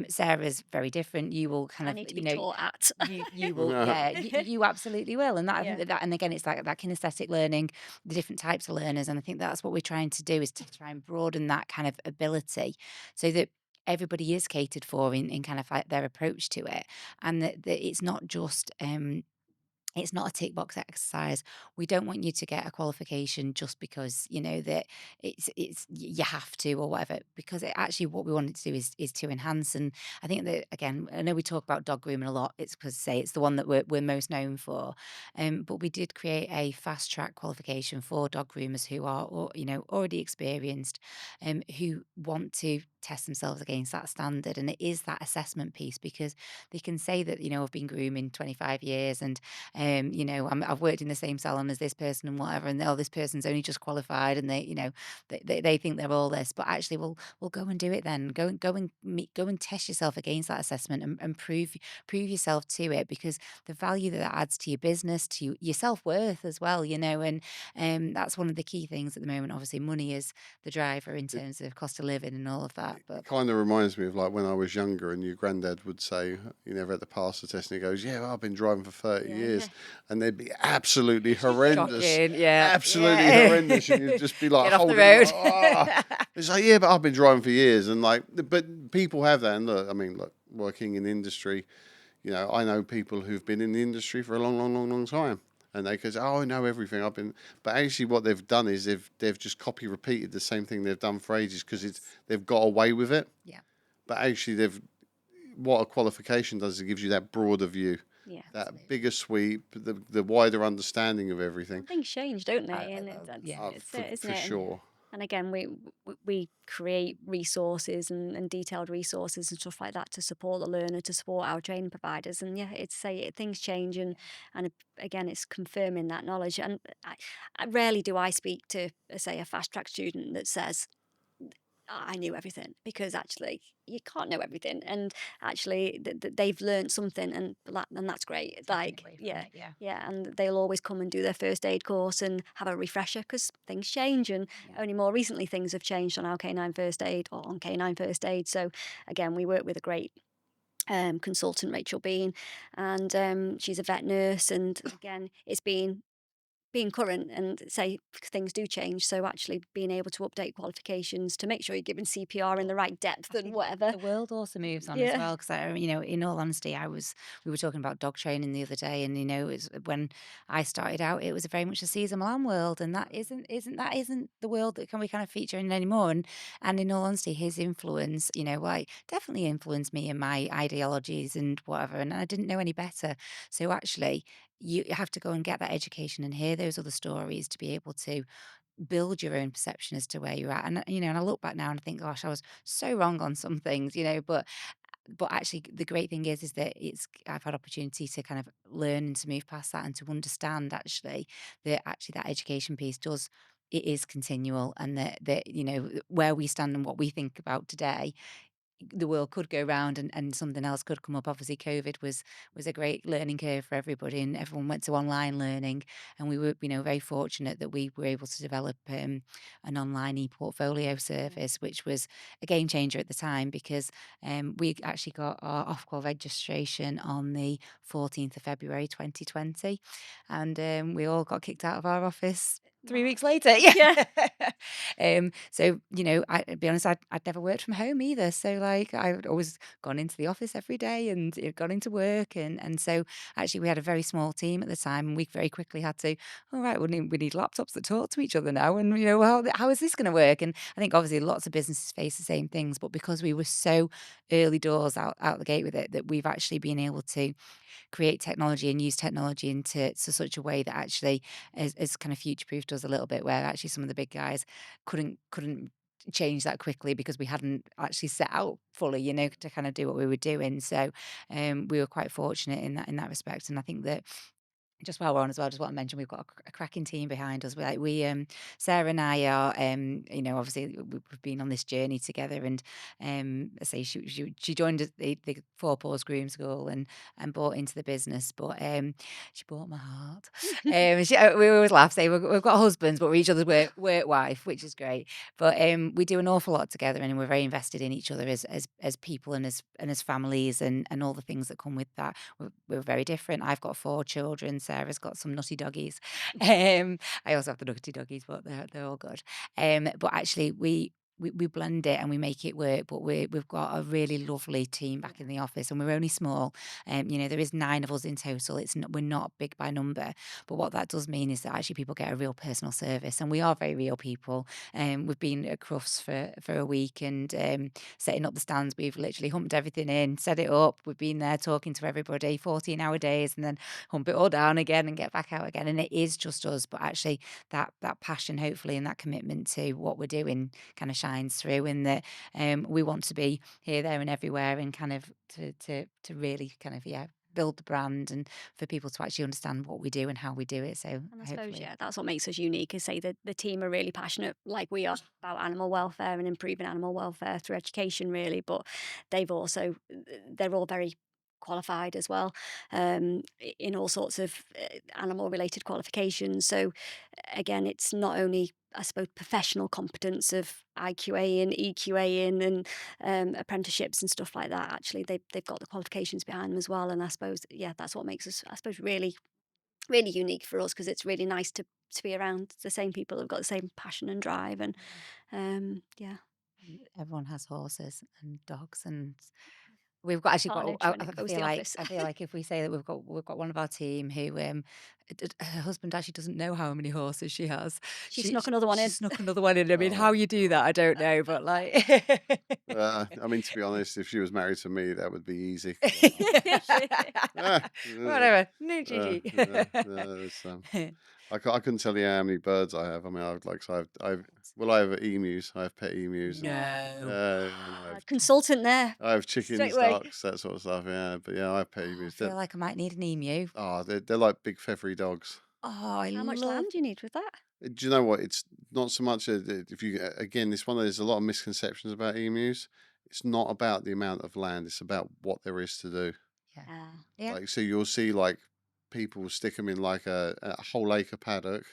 Sarah's very different. You will kind I of, need to be taught at. you will, yeah, you absolutely will. And that, I think Yeah. that, and again, it's like that kinesthetic learning, the different types of learners. And I think that's what we're trying to do, is to try and broaden that kind of ability, so that everybody is catered for in kind of like their approach to it. And that it's not just, it's not a tick box exercise. We don't want you to get a qualification just because you know that you have to or whatever. Because actually, what we wanted to do is to enhance. And I think that, again, I know we talk about dog grooming a lot. It's because, say, it's the one that we're most known for. But we did create a fast track qualification for dog groomers who are already experienced, who want to test themselves against that standard. And it is that assessment piece, because they can say that I've been grooming 25 years, and I've worked in the same salon as this person and whatever, and this person's only just qualified, and they think they're all this, but actually, we'll go and do it then. Go and test yourself against that assessment, and prove yourself to it, because the value that adds to your business, to your self worth as well, and that's one of the key things at the moment. Obviously, money is the driver in terms of cost of living and all of that. But it kind of reminds me of like when I was younger, and your granddad would say, "You never had to pass the test," and he goes, "Yeah, well, I've been driving for 30 years," and they'd be absolutely horrendous, shocking, yeah, absolutely horrendous, and you'd just be like, get off the holding, road. It's like, yeah, but I've been driving for years, and like, but people have that, and look, working in industry, I know people who've been in the industry for a long time. And they go, "Oh, I know everything. But actually, what they've done is they've just copy repeated the same thing they've done for ages, because they've got away with it. Yeah. But actually, what a qualification does is it gives you that broader view, Yeah. that Absolutely. bigger sweep, the wider understanding of everything. Things change, don't they? And yeah. it's For isn't it? sure. And again, we create resources and detailed resources and stuff like that to support the learner, to support our training providers. And yeah, it's things change, and again, it's confirming that knowledge. And I rarely do I speak to, say, a fast track student that says, I knew everything, because actually you can't know everything, and actually they've learned something, and that's great. Taking Like, away from yeah, it, yeah. yeah, and they'll always come and do their first aid course and have a refresher, because things change, and Yeah. only more recently things have changed on our canine first aid, or on canine first aid. So again, we work with a great consultant, Rachel Bean, and she's a vet nurse, and again, it's being current, and say things do change. So actually being able to update qualifications to make sure you're giving CPR in the right depth and Actually, whatever. the world also moves on as Yeah. well. Because in all honesty, we were talking about dog training the other day, and it's when I started out, it was very much a Cesar Milan world, and that isn't the world that we kind of feature in anymore. And in all honesty, his influence, like definitely influenced me and my ideologies and whatever. And I didn't know any better. So actually, you have to go and get that education and hear those other stories to be able to build your own perception as to where you're at. And I look back now and I think, gosh, I was so wrong on some things, but actually the great thing is that I've had opportunity to kind of learn and to move past that and to understand actually that education piece it is continual, and that where we stand and what we think about today, the world could go round, and something else could come up. Obviously, COVID was a great learning curve for everybody, and everyone went to online learning. And we were, very fortunate that we were able to develop an online e-portfolio service, which was a game changer at the time, because we actually got our Ofqual registration on the 14th of February 2020, and we all got kicked out of our office 3 weeks March. later. Yeah. Yeah. So, to be honest, I'd never worked from home either. So, like, I'd always gone into the office every day and gone into work. And so, actually, we had a very small team at the time. And we very quickly had to, all right, we need laptops that talk to each other now. And, well, how is this going to work? And I think obviously lots of businesses face the same things. But because we were so early doors out the gate with it, that we've actually been able to create technology and use technology into such a way that actually is kind of future proofed us a little bit, where actually some of the big guys couldn't change that quickly because we hadn't actually set out fully, to kind of do what we were doing. So we were quite fortunate in that respect. And I think that just while we're on as well, just want to mention we've got a cracking team behind us. Sarah and I are, obviously we've been on this journey together, and I say she joined the Four Paws Groom School and bought into the business, but she bought my heart. We always laugh, say we've got husbands, but we're each other's work wife, which is great. But we do an awful lot together, and we're very invested in each other as people and as families, and all the things that come with that. We're very different. I've got 4 children. Sarah's got some nutty doggies. I also have the nutty doggies, but they're all good. But actually, we blend it and we make it work. But we've got a really lovely team back in the office, and we're only small. There is 9 of us in total. We're not big by number, but what that does mean is that actually people get a real personal service, and we are very real people. We've been at Crufts for a week, and setting up the stands. We've literally humped everything in, set it up. We've been there talking to everybody, 14-hour days, and then hump it all down again and get back out again. And it is just us, but actually that passion, hopefully, and that commitment to what we're doing kind of shines through, in that we want to be here, there, and everywhere, and kind of to really kind of build the brand, and for people to actually understand what we do and how we do it. So And I suppose, hopefully, yeah, that's what makes us unique, is say that the team are really passionate, like we are, about animal welfare and improving animal welfare through education, really. But they're all very qualified as well, in all sorts of animal related qualifications. So again, it's not only, I suppose, professional competence of IQA and EQA and apprenticeships and stuff like that. Actually, they've got the qualifications behind them as well. And I suppose, yeah, that's what makes us, I suppose, really unique for us, because it's really nice to be around the same people who've got the same passion and drive. And yeah, everyone has horses and dogs, and we've got actually got. carnage I, when it I goes to feel the like office. I feel like if we say that we've got one of our team who her husband actually doesn't know how many horses she has. She snuck another one She in. snuck another one in. I mean, Oh, how you do that, I don't know, but like, I mean, to be honest, if she was married to me, that would be easy. Ah, whatever. No, Gigi. it's, I couldn't tell you how many birds I have. I mean, I have emus. I have pet emus, and No. and Consultant there, I have straight chickens, away. ducks, that sort of stuff. Yeah, but yeah, I have pet Oh, I emus. feel like I might need an emu. They're like big feathery dogs. Oh, I How much love. land do you need with that? Do you know what? It's not so much if you again, it's one of there's a lot of misconceptions about emus. It's not about the amount of land; it's about what there is to do. Yeah. Ah, Yeah. Like, so you'll see like people stick them in like a whole acre paddock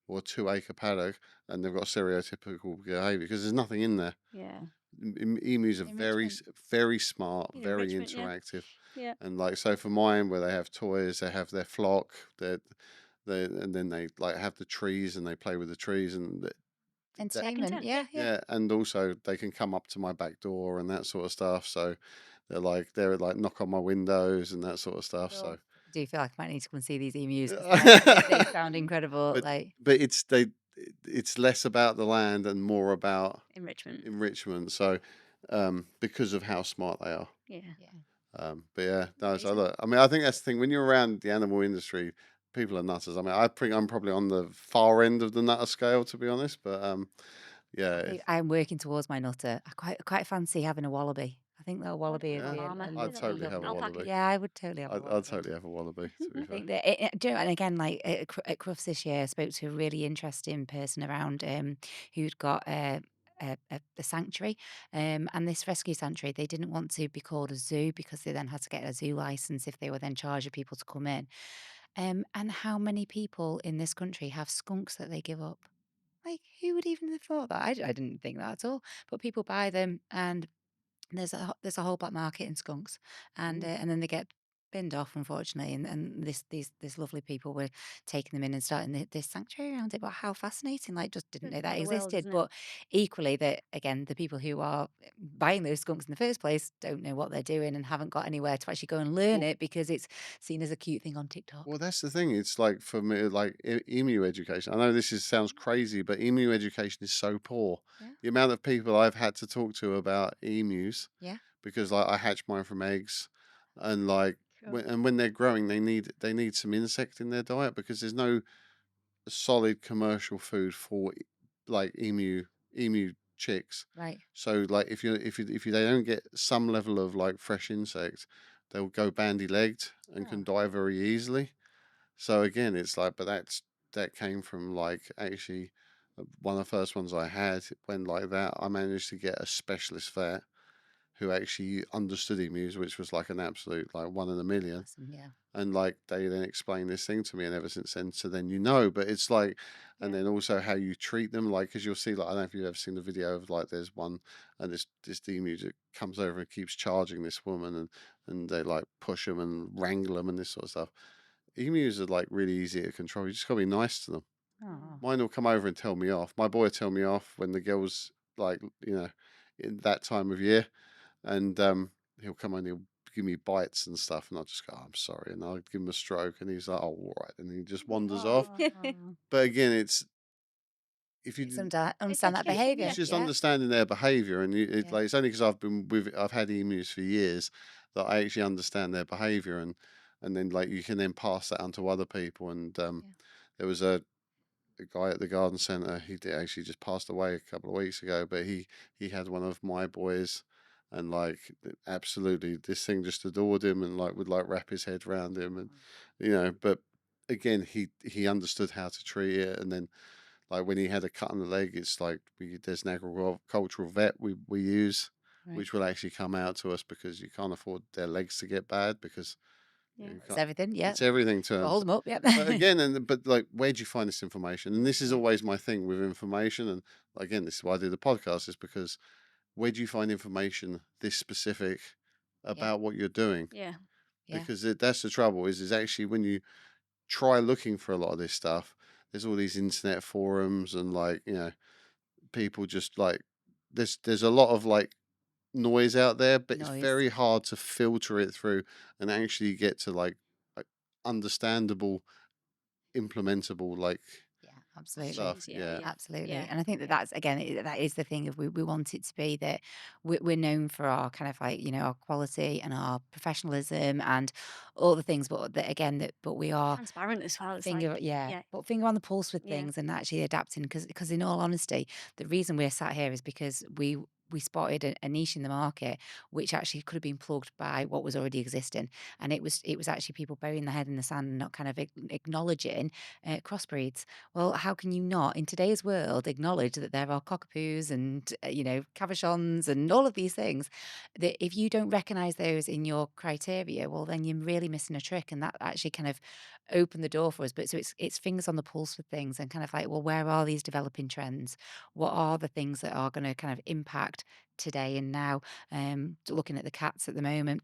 or a 2 acre paddock, and they've got stereotypical behavior because there's nothing in there. yeah. Emus are Enrichment. very smart, Yeah, very enrichment, yeah. interactive, Yeah. and like so for mine, where they have toys, they have their flock, and then they like have the trees and they play with the trees and Entertainment. content, Yeah. Yeah. yeah, and also they can come up to my back door and that sort of stuff. So they're like knock on my windows and that sort of stuff. Cool. So I do feel like I might need to come and see these emus because they sound incredible. but Like, it's less about the land and more about Enrichment. enrichment. So because of how smart they are. Yeah. yeah. But yeah, no. So Amazing. look, I mean, I think that's the thing. When you're around the animal industry, people are nutters. I mean, I think I'm probably on the far end of the nutter scale, to be honest. But yeah, I'm working towards my nutter. I quite fancy having a wallaby. I think that a wallaby would yeah, be Llama. a I'd Is it totally llama? have a lovely. Alpaca. wallaby. Yeah, I would totally have a I'd wallaby. totally have a wallaby. To be I fair. think that, do you know, and again, like at Crufts this year, I spoke to a really interesting person around who'd got a sanctuary, and this rescue sanctuary, they didn't want to be called a zoo because they then had to get a zoo license if they were then charging people to come in. And how many people in this country have skunks that they give up? Like, who would even have thought that? I didn't think that at all. But people buy them, and there's a whole black market in skunks, Mm. and then they get binned off, unfortunately. And these lovely people were taking them in and starting this sanctuary around it. But how fascinating! Like, just didn't Good know for that the world, existed. isn't it? But equally, that again, the people who are buying those skunks in the first place don't know what they're doing and haven't got anywhere to actually go and learn Well, it because it's seen as a cute thing on TikTok. well, that's the thing. It's like for me, like emu education. I know sounds crazy, but emu education is so poor. Yeah, The amount of people I've had to talk to about emus yeah, because like I hatch mine from eggs, and like Sure. when they're growing, they need some insect in their diet because there's no solid commercial food for like emu chicks. right. So like if they don't get some level of like fresh insect, they'll go bandy legged and can Oh, die very easily. So again, it's like, but that came from like actually one of the first ones I had went like that. I managed to get a specialist vet who actually understood emus, which was like an absolute like one in a million. awesome. Yeah, And like they then explained this thing to me, and ever since then, so then but it's like, and Yeah. then also how you treat them, like because you'll see, like I don't know if you've ever seen the video of like there's one, and this emu that comes over and keeps charging this woman, and they like push them and wrangle them and this sort of stuff. Emus are like really easy to control. You just gotta be nice to them. oh, Mine will come over and tell me off. My boy will tell me off when the girls like in that time of year, and he'll come and he'll give me bites and stuff, and I'll just go, "Oh, I'm sorry," and I'll give him a stroke, and he's like, "Oh, all right," and he just wanders off. oh. But again, it's if you It's did- understand that education, behaviour. it's just Yeah, understanding their behaviour, and yeah, like it's only because I've had emus for years that I actually understand their behaviour, and then like you can then pass that on to other people. And yeah. there was a guy at the garden centre. He did actually just passed away a couple of weeks ago, but he had one of my boys, and like absolutely this thing just adored him, and like would like wrap his head around him, and but again he understood how to treat it, and then like when he had a cut on the leg, it's like there's an agricultural vet we use, Right. which will actually come out to us because you can't afford their legs to get bad because Yeah. you It's can't, everything. Yeah, it's everything to got to them. hold them up. Yeah. But again, but like, where do you find this information? And this is Yeah. always my thing with information. And again, this is why I do the podcast, is because where do you find information this specific Yeah. about what you're doing? Yeah. Yeah. Because that's the trouble is actually when you try looking for a lot of this stuff, there's all these internet forums and like, people just like, there's a lot of like noise out there, but it's Noise. very hard to filter it through and actually get to like understandable implementable like Yeah, Absolutely. stuff. Yeah, Yeah, yeah, Absolutely. yeah, And I think that yeah, that's, again, that is the thing of we want it to be that we're known for our kind of like, our quality and our professionalism and all the things, but that again, but we are transparent as well. It's like, finger, yeah, yeah, but finger on the pulse with yeah, things and actually adapting. Because in all honesty, the reason we're sat here is because we spotted a niche in the market which actually could have been plugged by what was already existing, and it was actually people burying their head in the sand and not kind of acknowledging crossbreeds. Well, how can you not in today's world acknowledge that there are cockapoos and cavachons and all of these things that if you don't recognize those in your criteria, well, then you're really missing a trick, and that actually kind of opened the door for us. But so it's fingers on the pulse with things and kind of like, well, where are these developing trends? What are the things that are going to kind of impact today and now? Looking at the cats at the moment,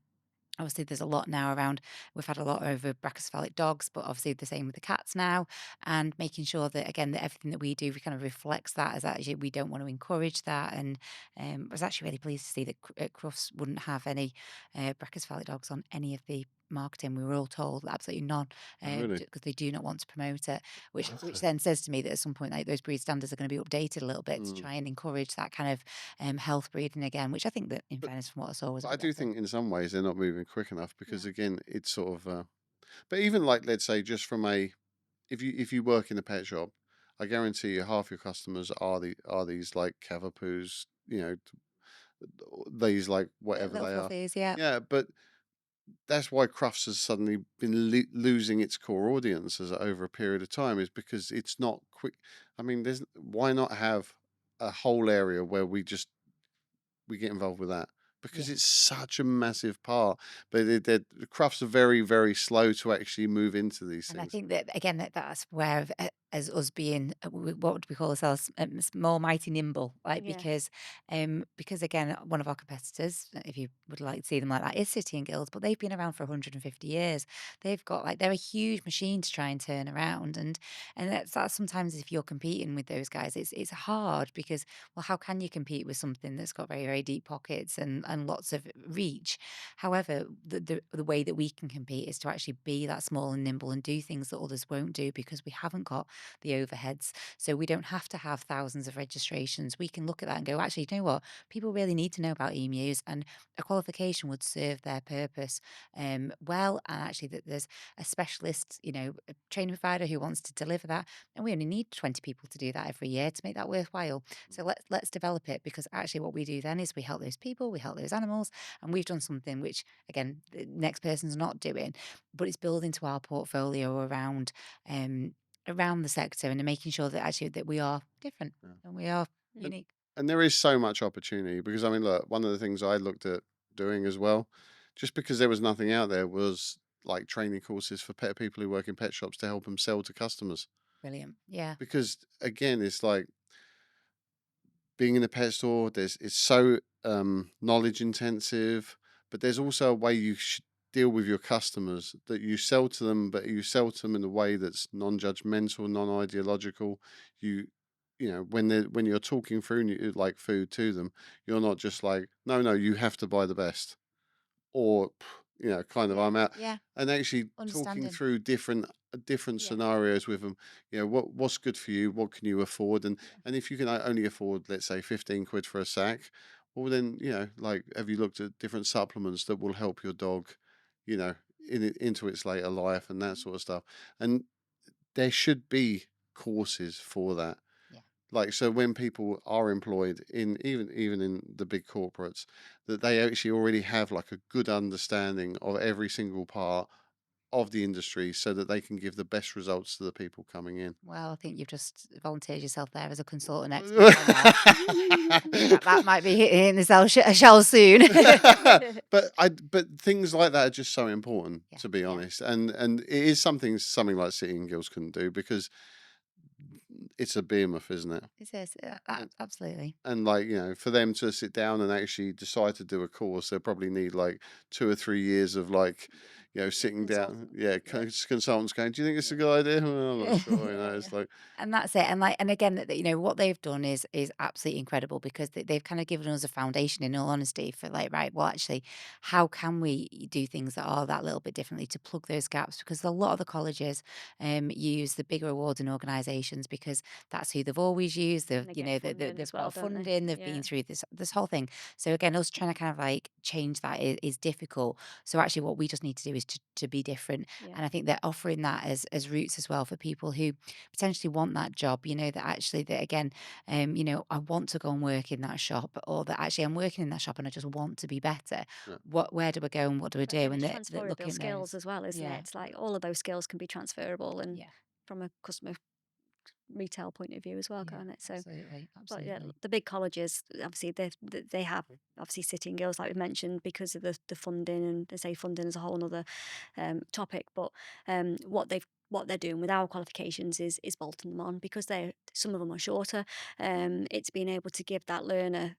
obviously there's a lot now around. We've had a lot over brachycephalic dogs, but obviously the same with the cats now, and making sure that again that everything that we do, we kind of reflects that, as actually we don't want to encourage that. And I was actually really pleased to see that Crufts wouldn't have any brachycephalic dogs on any of the marketing. We were all told absolutely none, oh, really. because they do not want to promote it, which then says to me that at some point, like, those breed standards are going to be updated a little bit to Mm. try and encourage that kind of health breeding again, which I think that, in But fairness, from what I saw, was a I good do effort. think in some ways they're not moving quick enough because no, again, it's sort of. But even like let's say just from a if you work in a pet shop, I guarantee you half your customers are these like cavapoos, these like whatever Little they are. fluffies, yeah. Yeah, but that's why Crufts has suddenly been losing its core audience as over a period of time is because it's not quick. I mean, there's why not have a whole area where we get involved with that because Yeah. it's such a massive part. But the Crufts are very very slow to actually move into these And I things. think that again, that's where, as us being, what would we call ourselves, small, mighty, nimble, like, yeah, because again, one of our competitors, if you would like to see them like that, is City and Guilds, but they've been around for 150 years. They've got, like, they're a huge machine to try and turn around, and that's sometimes, if you're competing with those guys, it's hard because, well, how can you compete with something that's got very very deep pockets and lots of reach? However, the way that we can compete is to actually be that small and nimble and do things that others won't do because we haven't got the overheads. So we don't have to have thousands of registrations. We can look at that and go, actually, you know what? People really need to know about emus, and a qualification would serve their purpose well. And actually, that there's a specialist, a training provider who wants to deliver that, and we only need 20 people to do that every year to make that worthwhile. So let's develop it, because actually, what we do then is we help those people, we help those animals, and we've done something which, again, the next person's not doing, but it's building to our portfolio around the sector, and making sure that actually that we are different Yeah. and we are And unique. and there is so much opportunity because I mean, look, one of the things I looked at doing as well, just because there was nothing out there, was like training courses for pet people who work in pet shops to help them sell to customers. Brilliant. Yeah. Because again, it's like being in a pet store. It's so knowledge intensive, but there's also a way you should deal with your customers that you sell to them, but you sell to them in a way that's non-judgmental, non-ideological. You when you're talking through like food to them, you're not just like, no, you have to buy the best, or kind of Yeah. I'm out, Yeah. and actually talking Understanding. through different yeah, scenarios with them. What's good for you, what can you afford, and yeah, if you can only afford, let's say, 15 quid for a sack, well then, like, have you looked at different supplements that will help your dog, you know into its later life and that mhm, sort of stuff. And there should be courses for that. Yeah. Like, so when people are employed in even in the big corporates, that they actually already have like a good understanding of every single part of the industry so that they can give the best results to the people coming in. Well, I think you've just volunteered yourself there as a consultant expert then now. I think that might be hitting the shell soon. But things like that are just so important, Yeah. to be Yeah. honest, and it is something like City and Guilds couldn't do because it's a behemoth, isn't it? It is. And, Absolutely. and like, for them to sit down and actually decide to do a course, they'll probably need like 2 or 3 years of like, sitting down, consultant. yeah, Yeah. consultants going, "Do you think it's a good idea?" "Well, I'm not sure." Yeah, It's yeah. like, And that's it. And like, and again, that what they've done is absolutely incredible because they've kind of given us a foundation. In all honesty, for like, right, well, actually, how can we do things that are that little bit differently to plug those gaps? Because a lot of the colleges use the bigger awarding organisations because that's who they've always used. And they get funding They've as well, got don't they? funding. They've Yeah. been through this whole thing. So again, us trying to kind of like change that is difficult. So actually, what we just need to do is to be different. Yeah. And I think they're offering that as routes as well for people who potentially want that job, that actually that again, I want to go and work in that shop, or that actually I'm working in that shop and I just want to be better. yeah, Where do I go and what do I But do? again, And it's that transferable looking at skills those. as well, isn't it? Yeah. It's like all of those skills can be transferable and Yeah. from a customer retail point of view as well, Yeah. can't it? So, Absolutely. but yeah, Absolutely. the big colleges obviously they have obviously sitting girls like we mentioned because of the funding, and they say funding is a whole other topic. But what they're doing with our qualifications is bolting them on because they some of them are shorter. It's being able to give that learner.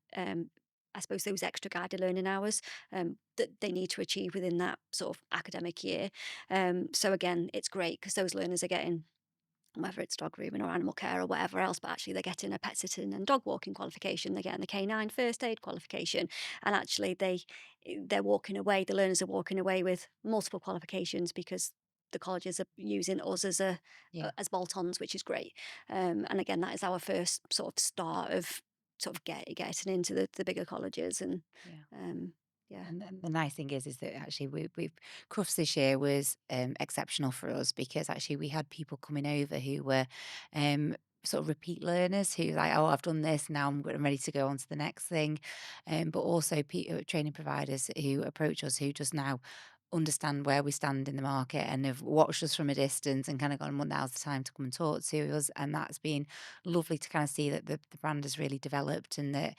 I suppose those extra guided learning hours that they need to achieve within that sort of academic year. So again, it's great because those learners are getting whether it's dog grooming or animal care or whatever else, but actually they're getting a pet sitting and dog walking qualification, they're getting the canine first aid qualification, and actually they're walking away. The learners are walking away with multiple qualifications because the colleges are using us Yeah. as bolt-ons, which is great. And again, that is our first sort of start of sort of getting into the bigger colleges, and Yeah. um, yeah, And then the nice thing is that actually we've Crufts this year was exceptional for us because actually we had people coming over who were sort of repeat learners who like, oh, I've done this, now I'm ready to go on to the next thing. But also training providers who approach us who just now understand where we stand in the market and have watched us from a distance and kind of gone, well, now's the time to come and talk to us. And that's been lovely to kind of see that the brand has really developed and that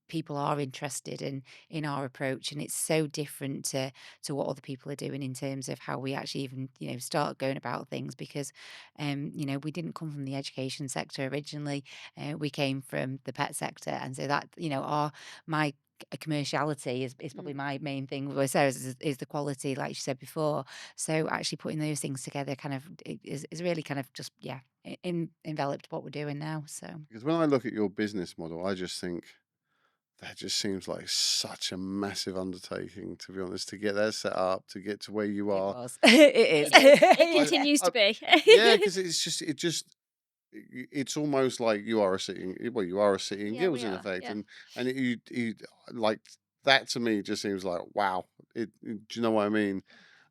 people are interested in our approach, and it's so different to what other people are doing in terms of how we actually even start going about things because we didn't come from the education sector originally. We came from the pet sector, and so that our my commerciality is probably mm, my main thing with Sarah's is the quality, like you said before. So actually putting those things together kind of is really kind of just enveloped what we're doing now. So because when I look at your business model, I just think that just seems like such a massive undertaking, to be honest, to get that set up, to get to where you it are. was. It is. it is. It I, Yeah. continues I to be. yeah, because it's almost like you are a city in Yeah, we gills in are. effect, Yeah. and you like that to me just seems like wow. Do you know what I mean?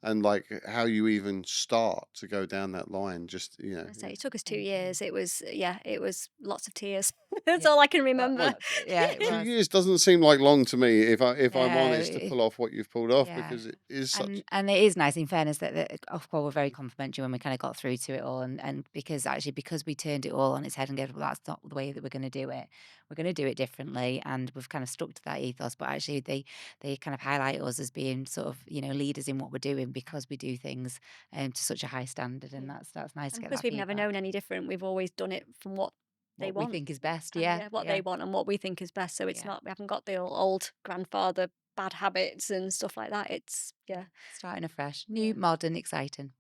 And like how you even start to go down that line, just I say it took us two Thank you. years. It was yeah, it was lots of tears. That's Yeah. all I can well, remember. Yeah, it two was. years doesn't seem like long to me if I'm honest to No. pull off what you've pulled off Yeah. because it is And such. and it is nice in fairness that Ofqual were very complimentary when we kind of got through to it all and because we turned it all on its head and go, well, that's not the way that we're going to do it. We're going to do it differently, and we've kind of stuck to that ethos. But actually, they kind of highlight us as being sort of leaders in what we're doing because we do things to such a high standard, and Yeah. that's nice to And get because that we've never feedback. known any different, we've always done it from what they What we want. think is best, And yeah, yeah, what they yeah, want and what we think is best. So it's yeah, not we haven't got the old grandfather bad habits and stuff like that. It's yeah. yeah. Starting afresh, new, Yeah. modern, exciting.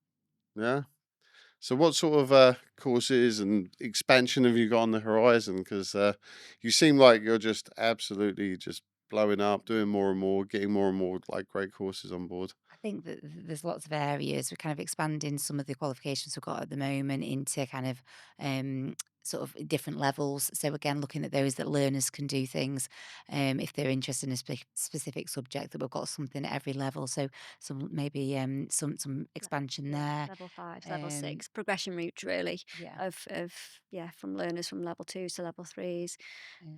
Yeah. So, what sort of courses and expansion have you got on the horizon? Because you seem like you're just absolutely just blowing up, doing more and more, getting more and more like great courses on board. I think that there's lots of areas. We're kind of expanding some of the qualifications we've got at the moment into kind of sort of different levels. So again, looking at those that learners can do things if they're interested in a specific subject. That we've got something at every level. So some maybe some expansion Yeah, there. level five, level Um, six, progression route really yeah. of yeah, from learners from level twos to level threes.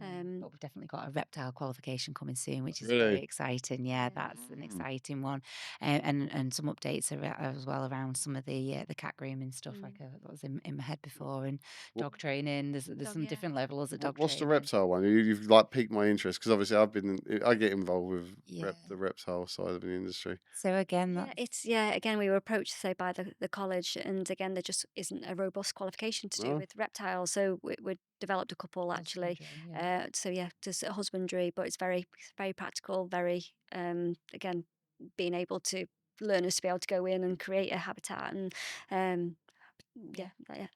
Um, But we've definitely got a reptile qualification coming soon, which is very Really? exciting. Yeah, yeah, that's an Mm. exciting one, and some updates as well around some of the cat grooming stuff like mm, that was in my head before, and What, dog training. There's dog, some yeah, different levels of dog what's the training. reptile one? You've like piqued my interest because obviously I get involved with Yeah. the reptile side of the industry. So again, yeah. that's It's yeah. Again, we were approached say by the college, and again, there just isn't a robust qualification to do No, with reptiles. So we developed a couple actually. husbandry. Yeah. So yeah, just husbandry, but it's very practical. Very again, being able to learners to be able to go in and create a habitat and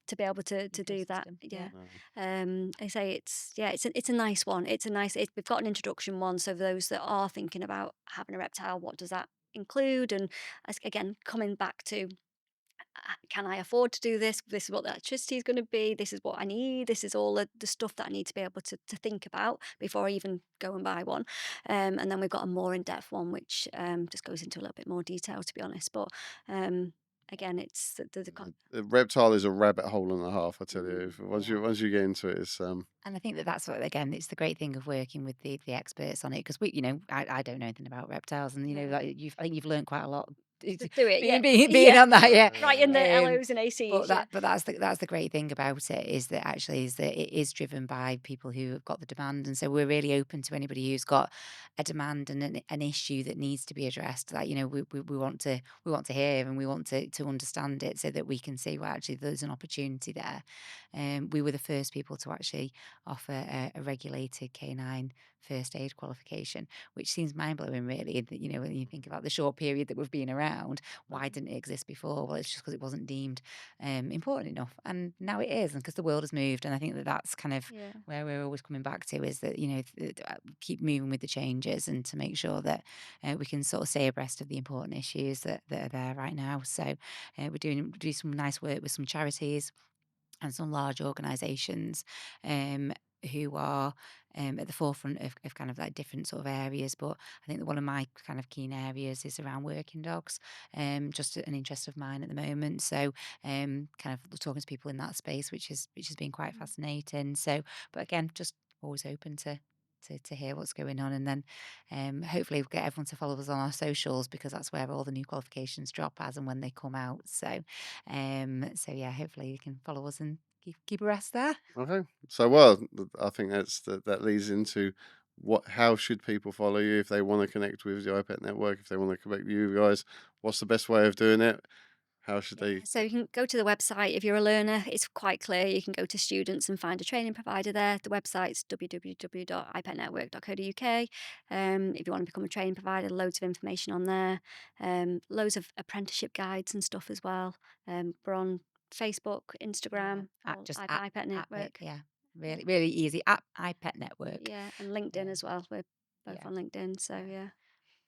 to be able to do that. Ecosystem. Yeah. Yeah. I say it's a nice one. We've got an introduction one, so those that are thinking about having a reptile, what does that include? And again, coming back to, can I afford to do this? This is what the electricity is going to be. This is what I need. This is all the stuff that I need to be able to think about before I even go and buy one. And then we've got a more in-depth one, which just goes into a little bit more detail, to be honest. But again, it's The reptile is a rabbit hole and a half, I tell you. Yeah. Once you get into it, it's And I think that that's what, again, it's the great thing of working with the experts on it, because I don't know anything about reptiles, and No. like I think you've learned quite a lot Do it, yeah. being Yeah. on that, yeah. Right in the Um, LOs and ACs, yeah. but that's the great thing about it, is that actually is that it is driven by people who have got the demand, and so we're really open to anybody who's got a demand and an issue that needs to be addressed. That we want to hear, and we want to understand it, so that we can see, well, actually there's an opportunity there. We were the first people to actually offer a regulated canine first aid qualification, which seems mind blowing, really. That, when you think about the short period that we've been around, why didn't it exist before? Well, it's just because it wasn't deemed important enough, and now it is, and because the world has moved. And I think that that's kind of Yeah. where we're always coming back to, is that keep moving with the changes, and to make sure that we can sort of stay abreast of the important issues that are there right now. So we're doing some nice work with some charities and some large organisations who are at the forefront of kind of like different sort of areas. But I think that one of my kind of keen areas is around working dogs, just an interest of mine at the moment. So kind of talking to people in that space, which has been quite fascinating. So, but again, just always open to hear what's going on, and then hopefully we'll get everyone to follow us on our socials, because that's where all the new qualifications drop as and when they come out. So yeah, hopefully you can follow us and keep abreast there. okay. So, I think that leads into how should people follow you if they want to connect with the iPet Network, if they want to connect with you guys? What's the best way of doing it? How should Yeah, they? so you can go to the website. If you're a learner, it's quite clear. You can go to students and find a training provider there. The website's www.ipetnetwork.co.uk. If you want to become a training provider, loads of information on there. Loads of apprenticeship guides and stuff as well. We're on Facebook, Instagram, At just iPet at it, Network. yeah, Yeah. really really easy, at Ipet Network. Yeah, and LinkedIn Um, as well. We're both yeah, on LinkedIn, so yeah. yeah.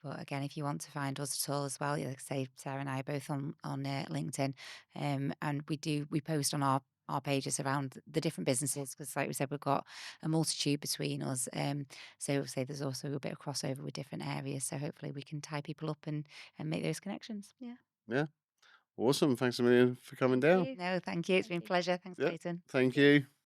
But again, if you want to find us at all as well, like I say, Sarah and I are both on LinkedIn, and we post on our pages around the different businesses, because, like we said, we've got a multitude between us. So say there's also a bit of crossover with different areas. So hopefully we can tie people up and make those connections. Yeah. Yeah, awesome. Thanks a million for coming Thank down. you. No, thank you. It's Thank been a you. pleasure. Thanks, Yep. Clayton. Thank Thank you. you.